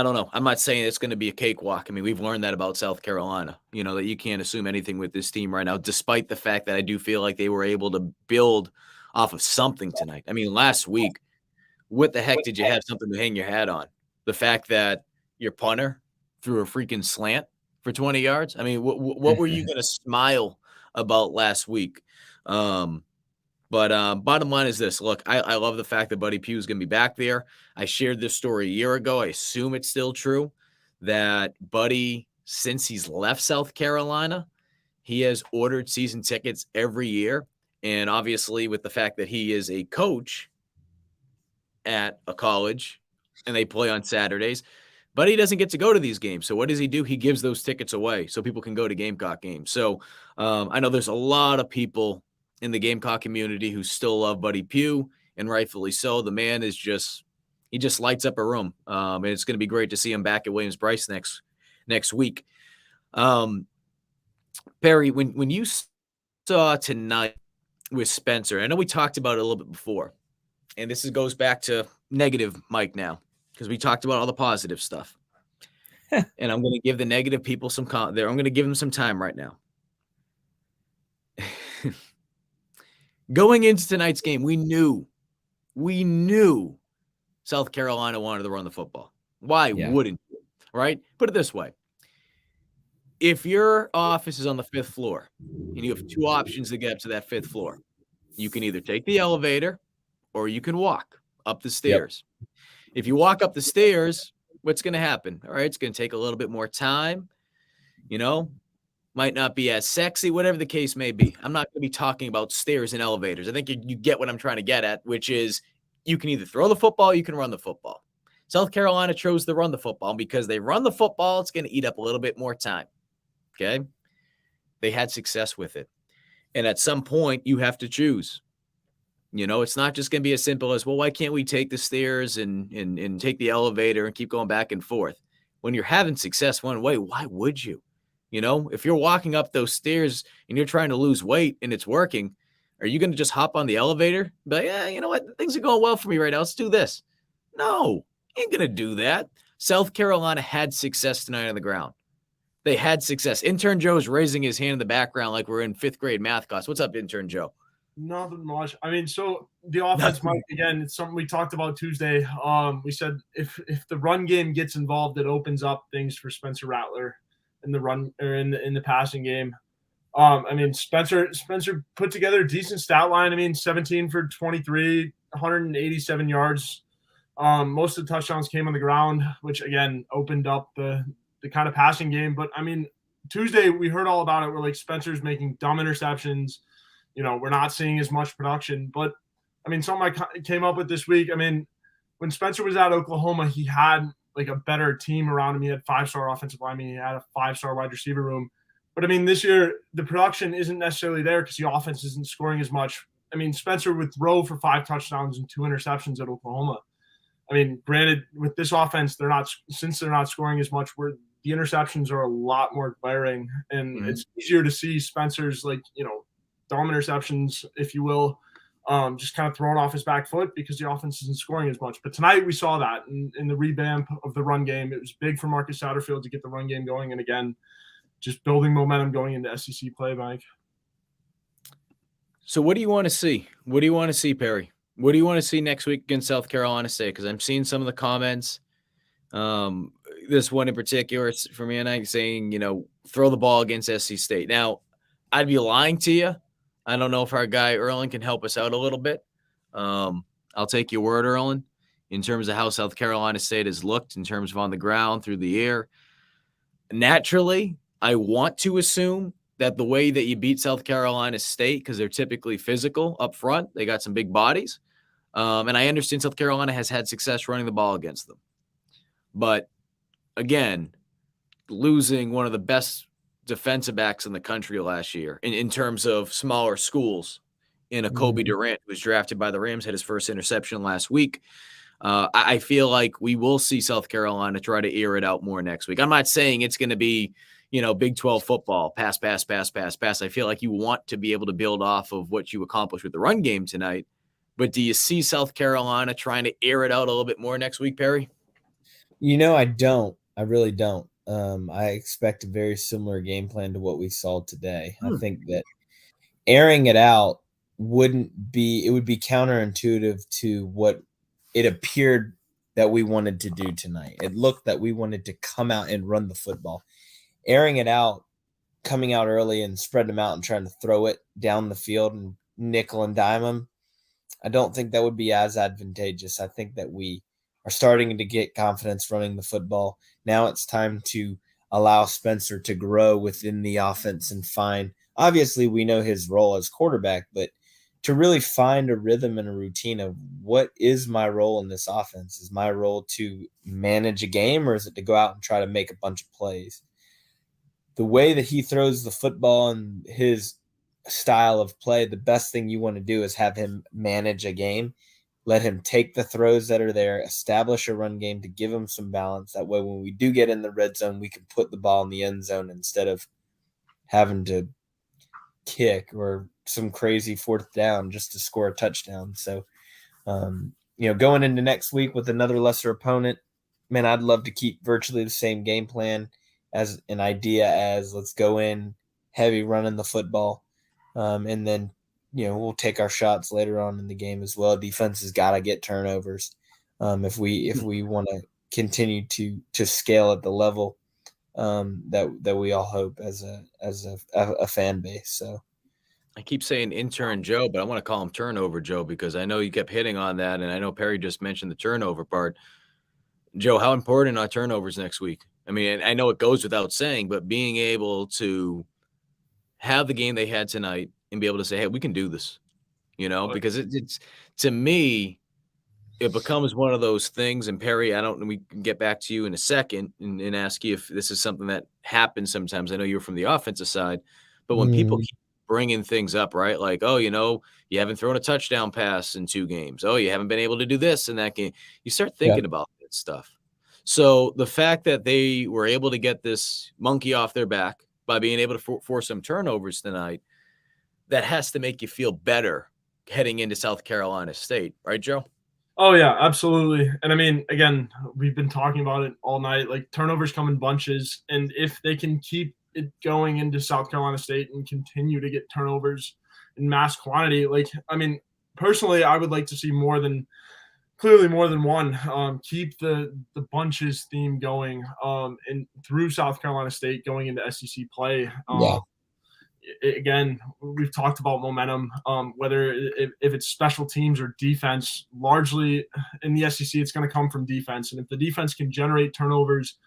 don't know. I'm not saying it's going to be a cakewalk. I mean, we've learned that about South Carolina, that you can't assume anything with this team right now, despite the fact that I do feel like they were able to build off of something tonight. I mean, last week, what the heck did you have something to hang your hat on? The fact that your punter threw a freaking slant for 20 yards? I mean, what were you going to smile about last week? But bottom line is this. Look, I love the fact that Buddy Pugh is going to be back there. I shared this story a year ago. I assume it's still true that Buddy, since he's left South Carolina, he has ordered season tickets every year. And obviously with the fact that he is a coach at a college and they play on Saturdays, Buddy doesn't get to go to these games. So what does he do? He gives those tickets away so people can go to Gamecock games. So I know there's a lot of people in the Gamecock community who still love Buddy Pugh, and rightfully so. The man is he just lights up a room. And it's going to be great to see him back at Williams-Brice next week. Perry, when you saw tonight with Spencer, I know we talked about it a little bit before, and this goes back to negative Mike now, because we talked about all the positive stuff. And I'm going to give the negative people I'm going to give them some time right now. Going into tonight's game, we knew South Carolina wanted to run the football. Why wouldn't you, right? Put it this way. If your office is on the 5th floor and you have two options to get up to that 5th floor, you can either take the elevator or you can walk up the stairs. Yep. If you walk up the stairs, what's going to happen? All right, it's going to take a little bit more time, might not be as sexy, whatever the case may be. I'm not going to be talking about stairs and elevators. I think you get what I'm trying to get at, which is you can either throw the football, or you can run the football. South Carolina chose to run the football, and because they run the football, it's going to eat up a little bit more time. Okay? They had success with it. And at some point, you have to choose. It's not just going to be as simple as, well, why can't we take the stairs and take the elevator and keep going back and forth? When you're having success one way, why would you? If you're walking up those stairs and you're trying to lose weight and it's working, are you going to just hop on the elevator? But yeah, you know what? Things are going well for me right now. Let's do this. No, you ain't going to do that. South Carolina had success tonight on the ground. They had success. Intern Joe is raising his hand in the background like we're in 5th grade math class. What's up, Intern Joe? Nothing much. I mean, so the offense, Mike, again, it's something we talked about Tuesday. We said if the run game gets involved, it opens up things for Spencer Rattler in the run or in the passing game. I mean, Spencer put together a decent stat line. I mean, 17 for 23, 187 yards. Most of the touchdowns came on the ground, which again opened up the kind of passing game. But I mean, Tuesday we heard all about it. We're like, Spencer's making dumb interceptions. We're not seeing as much production. But I mean, something I came up with this week. I mean, when Spencer was at Oklahoma, he had like a better team around him. He had 5-star offensive linemen. He had a 5-star wide receiver room. But I mean, this year the production isn't necessarily there because the offense isn't scoring as much. I mean, Spencer would throw for 5 touchdowns and 2 interceptions at Oklahoma. I mean, granted, with this offense, they're not scoring as much. Where the interceptions are a lot more glaring, and it's easier to see Spencer's dumb interceptions, if you will, just kind of thrown off his back foot because the offense isn't scoring as much. But tonight we saw that in the revamp of the run game. It was big for Marcus Satterfield to get the run game going. And again, just building momentum going into SEC play, Mike. So what do you want to see? What do you want to see, Perry? What do you want to see next week against South Carolina State? Because I'm seeing some of the comments. This one in particular for me and I saying, throw the ball against SC State. Now, I'd be lying to you. I don't know if our guy Erlen can help us out a little bit. I'll take your word, Erlen, in terms of how South Carolina State has looked in terms of on the ground, through the air. Naturally, I want to assume that the way that you beat South Carolina State, because they're typically physical up front, they got some big bodies. And I understand South Carolina has had success running the ball against them. But again, losing one of the best defensive backs in the country last year in terms of smaller schools in a Kobe Durant, who was drafted by the Rams, had his first interception last week. I feel like we will see South Carolina try to air it out more next week. I'm not saying it's going to be, Big 12 football, pass. I feel like you want to be able to build off of what you accomplished with the run game tonight. But do you see South Carolina trying to air it out a little bit more next week, Perry? I don't. I really don't. I expect a very similar game plan to what we saw today. I think that airing it out would be counterintuitive to what it appeared that we wanted to do tonight. It looked that we wanted to come out and run the football. Airing it out, coming out early and spreading them out and trying to throw it down the field and nickel and dime them, I don't think that would be as advantageous. I think that we are starting to get confidence running the football. Now it's time to allow Spencer to grow within the offense and find, obviously we know his role as quarterback, but to really find a rhythm and a routine of what is my role in this offense? Is my role to manage a game, or is it to go out and try to make a bunch of plays? The way that he throws the football and his style of play, the best thing you want to do is have him manage a game. Let him take the throws that are there, establish a run game to give him some balance. That way, when we do get in the red zone, we can put the ball in the end zone instead of having to kick or some crazy fourth down just to score a touchdown. So, going into next week with another lesser opponent, man, I'd love to keep virtually the same game plan as an idea as let's go in heavy running the football. And then, we'll take our shots later on in the game as well. Defense has got to get turnovers if we want to continue to scale at the level that we all hope as a fan base. So I keep saying intern Joe, but I want to call him turnover Joe because I know you kept hitting on that, and I know Perry just mentioned the turnover part. Joe, how important are turnovers next week? I mean, I know it goes without saying, but being able to have the game they had tonight and be able to say, hey, we can do this, because it's to me, it becomes one of those things. And Perry, we can get back to you in a second and ask you if this is something that happens sometimes. I know you're from the offensive side, but when people keep bringing things up, right? Like, oh, you haven't thrown a touchdown pass in 2 games. Oh, you haven't been able to do this in that game. You start thinking about that stuff. So the fact that they were able to get this monkey off their back by being able to force some turnovers tonight, that has to make you feel better heading into South Carolina State. Right, Joe? Oh, yeah, absolutely. And I mean, again, we've been talking about it all night. Like, turnovers come in bunches. And if they can keep it going into South Carolina State and continue to get turnovers in mass quantity, personally, I would like to see more than one. Keep the bunches theme going and through South Carolina State going into SEC play. Again, we've talked about momentum, whether if it's special teams or defense. Largely in the SEC, it's going to come from defense. And if the defense can generate turnovers,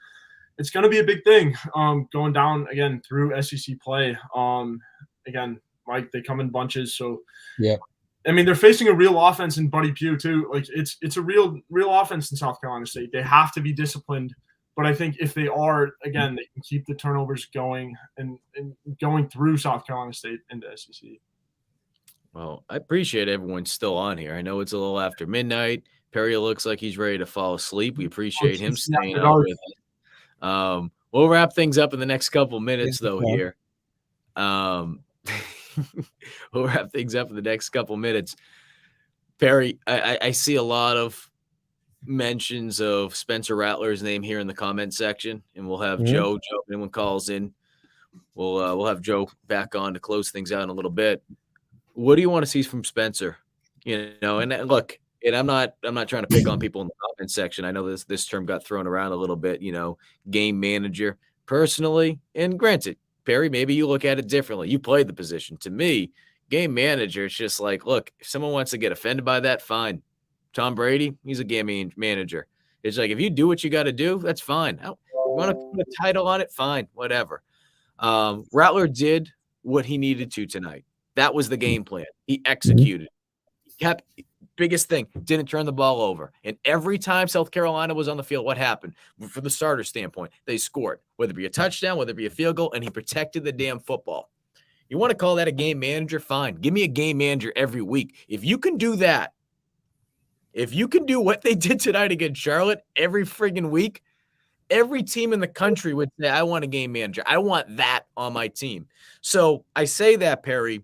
it's going to be a big thing going down, again, through SEC play. Again, Mike, they come in bunches. So, yeah. I mean, they're facing a real offense in Buddy Pugh, too. Like, it's a real offense in South Carolina State. They have to be disciplined. But I think if they are, again, they can keep the turnovers going and going through South Carolina State into SEC. Well, I appreciate everyone still on here. I know it's a little after midnight. Perry looks like he's ready to fall asleep. We appreciate him staying up with us. We'll wrap things up in the next couple minutes, though, here. we'll wrap things up in the next couple minutes. Perry, I see a lot of mentions of Spencer Rattler's name here in the comment section, and we'll have Joe. If anyone calls in, we'll have Joe back on to close things out in a little bit. What do you want to see from Spencer? And look, and I'm not trying to pick on people in the comment section. I know this term got thrown around a little bit, game manager. Personally, and granted, Perry, maybe you look at it differently. You played the position. To me, game manager, it's just like, look, if someone wants to get offended by that, fine. Tom Brady, he's a game manager. It's like, if you do what you got to do, that's fine. You want to put a title on it? Fine, whatever. Rattler did what he needed to tonight. That was the game plan. He executed. Biggest thing, didn't turn the ball over. And every time South Carolina was on the field, what happened? From the starter standpoint, they scored, whether it be a touchdown, whether it be a field goal, and he protected the damn football. You want to call that a game manager? Fine. Give me a game manager every week. If you can do that, if you can do what they did tonight against Charlotte every friggin' week, every team in the country would say, I want a game manager. I want that on my team. So I say that, Perry,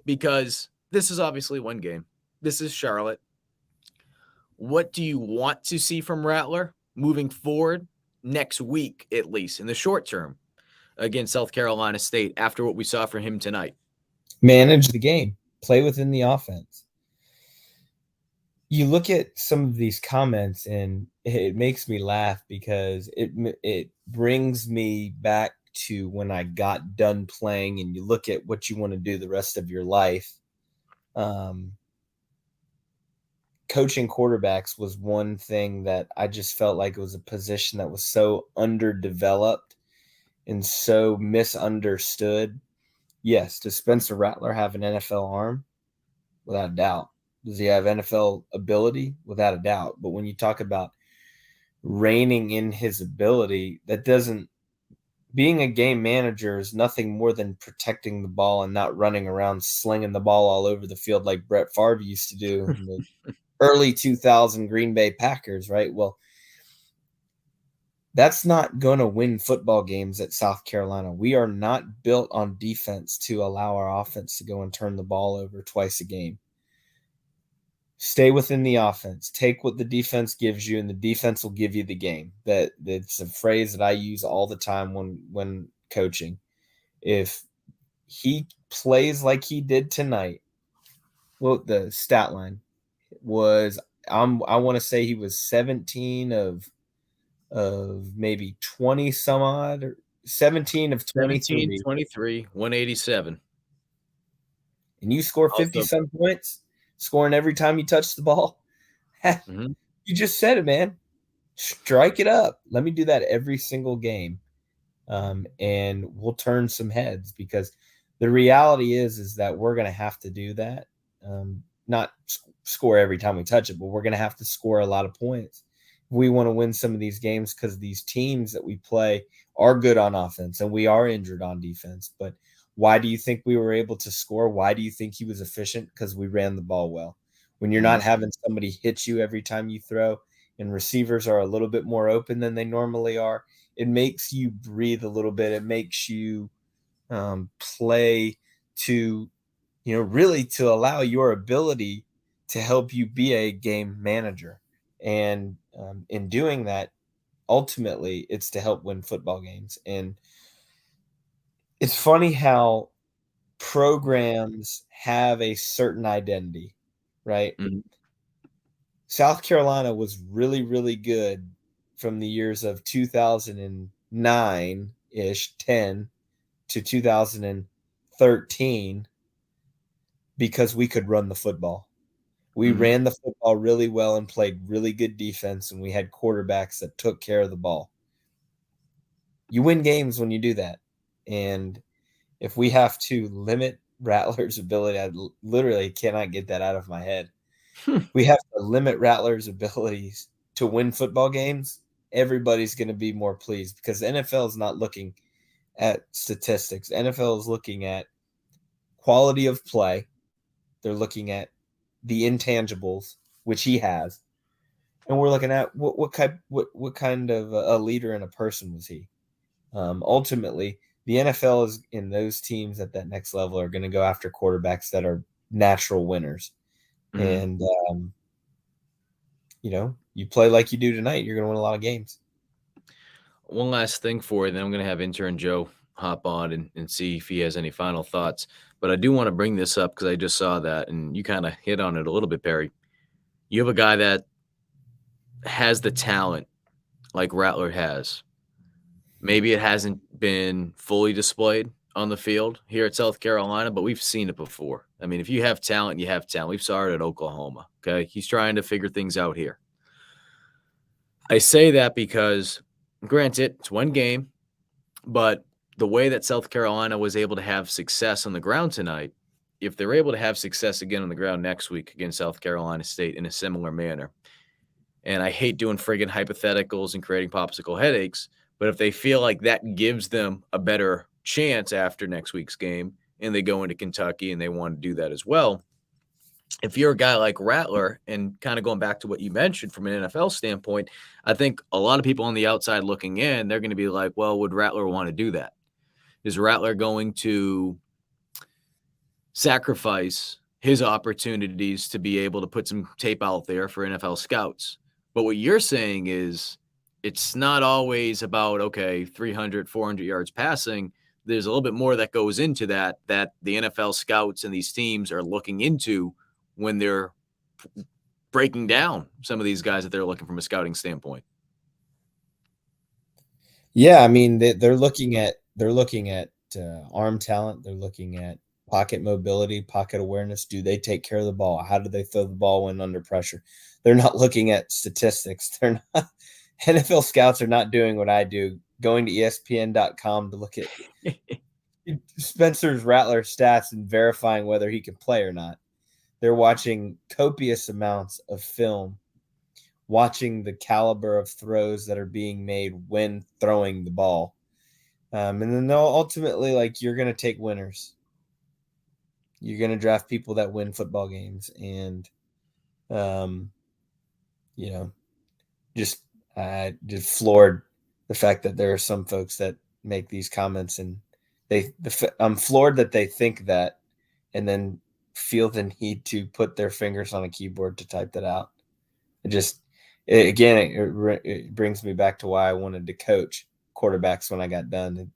because this is obviously one game. This is Charlotte. What do you want to see from Rattler moving forward next week, at least in the short term, against South Carolina State after what we saw from him tonight? Manage the game, play within the offense. You look at some of these comments and it makes me laugh because it brings me back to when I got done playing, and you look at what you want to do the rest of your life. Coaching quarterbacks was one thing that I just felt like it was a position that was so underdeveloped and so misunderstood. Yes, does Spencer Rattler have an NFL arm? Without a doubt. Does he have NFL ability? Without a doubt. But when you talk about reining in his ability, being a game manager is nothing more than protecting the ball and not running around slinging the ball all over the field like Brett Favre used to do in the early 2000 Green Bay Packers, right? Well, that's not going to win football games at South Carolina. We are not built on defense to allow our offense to go and turn the ball over twice a game. Stay within the offense. Take what the defense gives you, and the defense will give you the game. That's a phrase that I use all the time when coaching. If he plays like he did tonight, well, the stat line was I want to say he was 17 of maybe 20 some odd, or 17 of 23. 23, 187. And you score 50 some points, scoring every time you touch the ball. You just said it, man. Strike it up. Let me do that every single game. And we'll turn some heads, because the reality is that we're going to have to do that. Not score every time we touch it, but we're going to have to score a lot of points. We want to win some of these games, because these teams that we play are good on offense and we are injured on defense. But why do you think we were able to score? Why do you think he was efficient? Because we ran the ball well. When you're not having somebody hit you every time you throw, and receivers are a little bit more open than they normally are, it makes you breathe a little bit. It makes you play to, really to allow your ability to help you be a game manager. And in doing that, ultimately, it's to help win football games. And it's funny how programs have a certain identity, right? South Carolina was really, really good from the years of 2009-ish, 10 to 2013, because we could run the football. We ran the football really well and played really good defense, and we had quarterbacks that took care of the ball. You win games when you do that. And if we have to limit Rattler's ability, I literally cannot get that out of my head. We have to limit Rattler's abilities to win football games. Everybody's going to be more pleased, because the NFL is not looking at statistics. NFL is looking at quality of play. They're looking at the intangibles, which he has, and we're looking at what kind of a leader and a person was he. Ultimately, the NFL is in those teams at that next level are going to go after quarterbacks that are natural winners. And, you play like you do tonight, you're going to win a lot of games. One last thing for you, then I'm going to have intern Joe hop on and see if he has any final thoughts. But I do want to bring this up because I just saw that, and you kind of hit on it a little bit, Perry. You have a guy that has the talent like Rattler has. Maybe it hasn't been fully displayed on the field here at South Carolina, but we've seen it before. I mean, if you have talent, you have talent. We saw it at Oklahoma, okay? He's trying to figure things out here. I say that because, granted, it's one game, but the way that South Carolina was able to have success on the ground tonight, if they're able to have success again on the ground next week against South Carolina State in a similar manner, and I hate doing friggin' hypotheticals and creating popsicle headaches, but if they feel like that gives them a better chance after next week's game and they go into Kentucky and they want to do that as well, if you're a guy like Rattler, and kind of going back to what you mentioned from an NFL standpoint, I think a lot of people on the outside looking in, they're going to be like, well, would Rattler want to do that? Is Rattler going to sacrifice his opportunities to be able to put some tape out there for NFL scouts? But what you're saying is it's not always about, okay, 300, 400 yards passing. There's a little bit more that goes into that the NFL scouts and these teams are looking into when they're breaking down some of these guys that they're looking from a scouting standpoint. Yeah, I mean, they're looking at arm talent. They're looking at pocket mobility, pocket awareness. Do they take care of the ball? How do they throw the ball when under pressure? They're not looking at statistics. They're not. NFL scouts are not doing what I do, going to ESPN.com to look at Spencer's Rattler stats and verifying whether he can play or not. They're watching copious amounts of film, watching the caliber of throws that are being made when throwing the ball. And then they'll ultimately, you're going to take winners. You're going to draft people that win football games. And, just floored the fact that there are some folks that make these comments, and I'm floored that they think that and then feel the need to put their fingers on a keyboard to type that out. It brings me back to why I wanted to coach quarterbacks when I got done.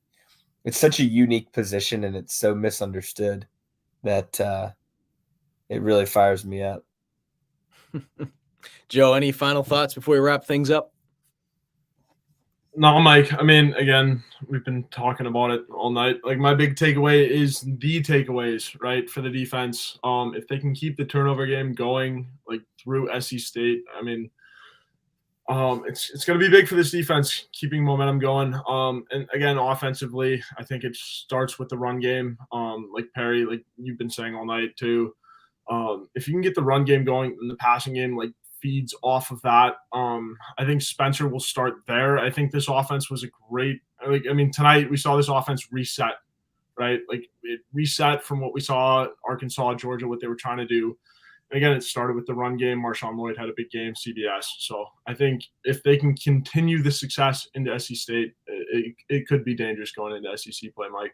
It's such a unique position, and it's so misunderstood that it really fires me up. Joe, any final thoughts before we wrap things up? No, Mike. I mean, again, we've been talking about it all night. My big takeaway is the takeaways, right, for the defense. If they can keep the turnover game going, through SC State, I mean, it's going to be big for this defense, keeping momentum going. And again, offensively, I think it starts with the run game. Like Perry, like you've been saying all night too. If you can get the run game going and the passing game, feeds off of that. I think Spencer will start there. I think this offense was a great, tonight we saw this offense reset, right? It reset from what we saw Arkansas, Georgia, what they were trying to do. And again, it started with the run game. Marshawn Lloyd had a big game, CBS. So I think if they can continue the success into SC State, it could be dangerous going into SEC play, Mike.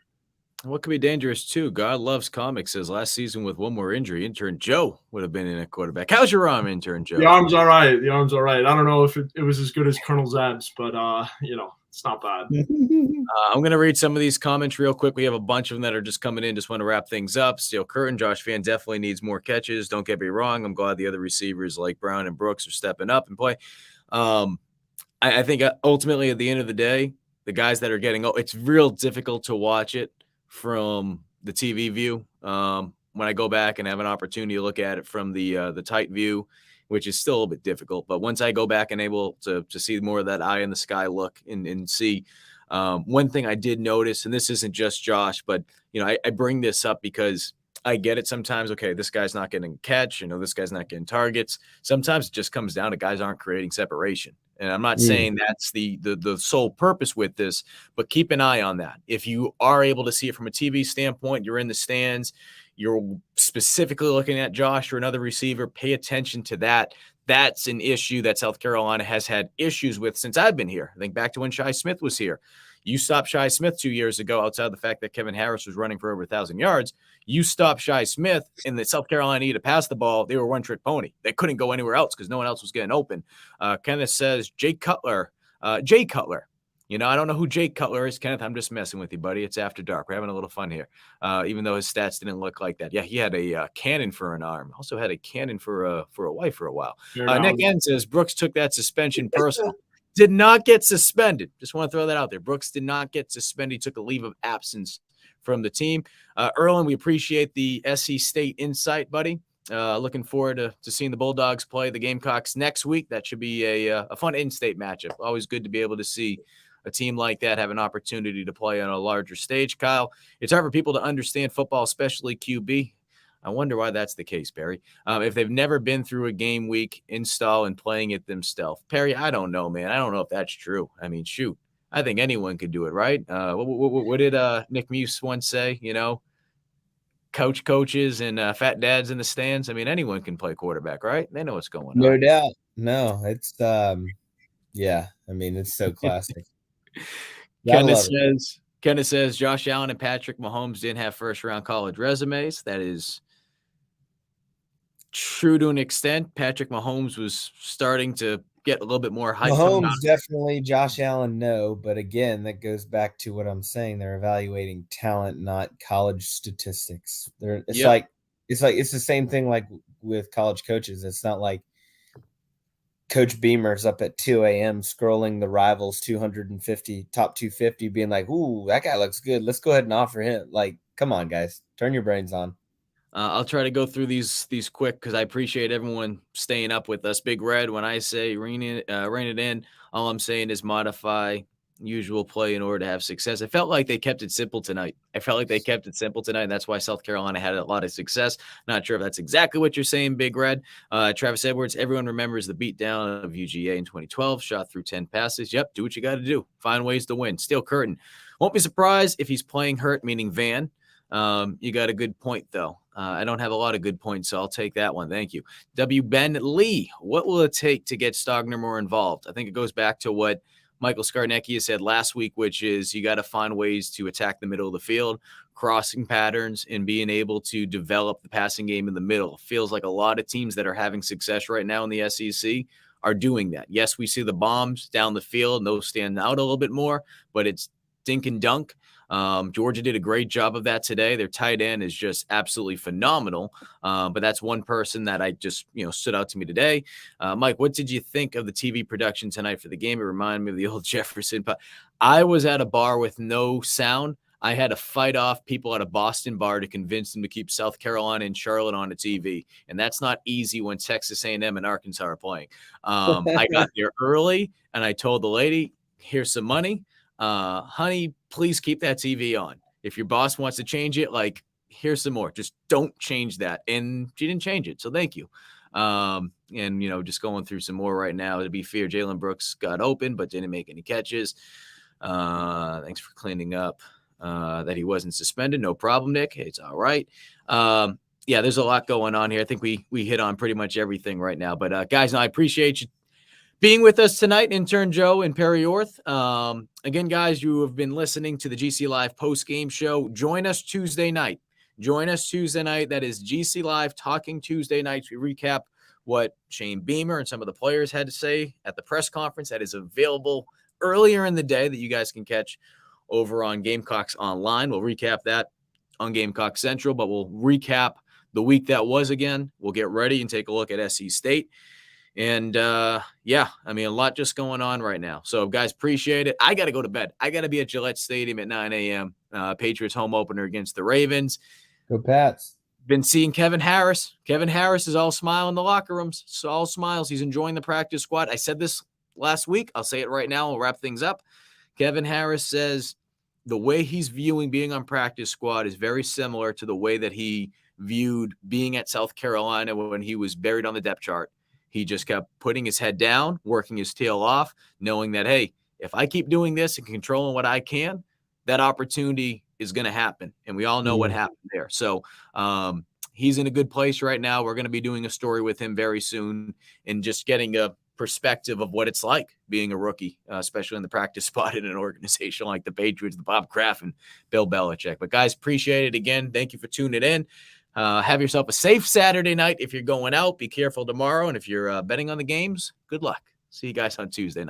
What could be dangerous too? God Loves Comics says last season with one more injury, intern Joe would have been in a quarterback. How's your arm, intern Joe? The arm's all right. I don't know if it was as good as Colonel Zeb's, but it's not bad. I'm going to read some of these comments real quick. We have a bunch of them that are just coming in. Just want to wrap things up. Steel Curtain, Josh Fan definitely needs more catches. Don't get me wrong. I'm glad the other receivers like Brown and Brooks are stepping up and play. I think ultimately at the end of the day, the guys that are getting, it's real difficult to watch it from the TV view. When I go back and have an opportunity to look at it from the tight view, which is still a little bit difficult. But once I go back and able to see more of that eye in the sky look and see, one thing I did notice, and this isn't just Josh, but I bring this up because I get it sometimes. Okay, this guy's not getting catch. This guy's not getting targets. Sometimes it just comes down to guys aren't creating separation. And I'm not saying that's the sole purpose with this, but keep an eye on that. If you are able to see it from a TV standpoint, you're in the stands, you're specifically looking at Josh or another receiver, pay attention to that. that's an issue that South Carolina has had issues with since I've been here. I think back to when Shi Smith was here. You stopped Shi Smith 2 years ago, outside of the fact that Kevin Harris was running for over 1,000 yards. You stopped Shi Smith, and the South Carolina needed to pass the ball. They were one-trick pony. They couldn't go anywhere else because no one else was getting open. Kenneth says Jay Cutler. You know, I don't know who Jake Cutler is. Kenneth, I'm just messing with you, buddy. It's after dark. We're having a little fun here, even though his stats didn't look like that. Yeah, he had a cannon for an arm. Also had a cannon for a wife for a while. Nick N says Brooks took that suspension personal. Did not get suspended. Just want to throw that out there. Brooks did not get suspended. He took a leave of absence from the team. Erlen, we appreciate the SC State insight, buddy. Looking forward to seeing the Bulldogs play the Gamecocks next week. That should be a fun in-state matchup. Always good to be able to see a team like that have an opportunity to play on a larger stage. Kyle, it's hard for people to understand football, especially QB. I wonder why that's the case, Perry. If they've never been through a game week install and playing it themselves. Perry, I don't know, man. I don't know if that's true. I mean, shoot. I think anyone could do it, right? What did Nick Muse once say? You know, coaches and fat dads in the stands. I mean, anyone can play quarterback, right? They know what's going on. No doubt. No, it's yeah. I mean, it's so classic. Kenneth says Josh Allen and Patrick Mahomes didn't have first-round college resumes. That is true to an extent. Patrick Mahomes was starting to get a little bit more hype. Mahomes definitely, Josh Allen, no. But again, that goes back to what I'm saying. They're evaluating talent, not college statistics. It's the same thing like with college coaches. It's not like Coach Beamer's up at 2 a.m. scrolling the rivals 250, top 250, being like, ooh, that guy looks good. Let's go ahead and offer him. Like, come on, guys. Turn your brains on. I'll try to go through these quick because I appreciate everyone staying up with us. Big Red, when I say rein it in, all I'm saying is modify usual play in order to have success. I felt like they kept it simple tonight. And that's why South Carolina had a lot of success. Not sure if that's exactly what you're saying, Big Red. Travis Edwards, everyone remembers the beatdown of UGA in 2012, shot through 10 passes. Yep, do what you got to do. Find ways to win. Steel Curtin. Won't be surprised if he's playing hurt, meaning Van. You got a good point, though. I don't have a lot of good points, so I'll take that one. Thank you. W. Ben Lee, what will it take to get Stogner more involved? I think it goes back to what Michael Skarnecki said last week, which is you got to find ways to attack the middle of the field, crossing patterns, and being able to develop the passing game in the middle. Feels like a lot of teams that are having success right now in the SEC are doing that. Yes, we see the bombs down the field, and those stand out a little bit more, but it's dink and dunk. Georgia did a great job of that today. Their tight end is just absolutely phenomenal. But that's one person that I just, stood out to me today. Mike, what did you think of the TV production tonight for the game? It reminded me of the old Jefferson. But I was at a bar with no sound. I had to fight off people at a Boston bar to convince them to keep South Carolina and Charlotte on the TV. And that's not easy when Texas A&M and Arkansas are playing. I got there early and I told the lady, here's some money. Honey, please keep that TV on. If your boss wants to change it, here's some more. Just don't change that. And she didn't change it. So thank you. Just going through some more right now. To be fair, Jalen Brooks got open, but didn't make any catches. Thanks for cleaning up that he wasn't suspended. No problem, Nick. It's all right. There's a lot going on here. I think we hit on pretty much everything right now. But guys, I appreciate you being with us tonight, intern Joe and Perry Orth. Again, guys, you have been listening to the GC Live post-game show. Join us Tuesday night. That is GC Live Talking Tuesday nights. We recap what Shane Beamer and some of the players had to say at the press conference that is available earlier in the day that you guys can catch over on Gamecocks Online. We'll recap that on Gamecock Central, but we'll recap the week that was again. We'll get ready and take a look at SC State. And, a lot just going on right now. So, guys, appreciate it. I got to go to bed. I got to be at Gillette Stadium at 9 a.m. Patriots home opener against the Ravens. Go Pats. Been seeing Kevin Harris. Kevin Harris is all smile in the locker rooms. So all smiles. He's enjoying the practice squad. I said this last week. I'll say it right now. We'll wrap things up. Kevin Harris says the way he's viewing being on practice squad is very similar to the way that he viewed being at South Carolina when he was buried on the depth chart. He just kept putting his head down, working his tail off, knowing that, hey, if I keep doing this and controlling what I can, that opportunity is going to happen. And we all know what happened there. So he's in a good place right now. We're going to be doing a story with him very soon and just getting a perspective of what it's like being a rookie, especially in the practice spot in an organization like the Patriots, the Bob Kraft and Bill Belichick. But guys, appreciate it again. Thank you for tuning in. Have yourself a safe Saturday night. If you're going out, be careful tomorrow. And if you're betting on the games, good luck. See you guys on Tuesday night.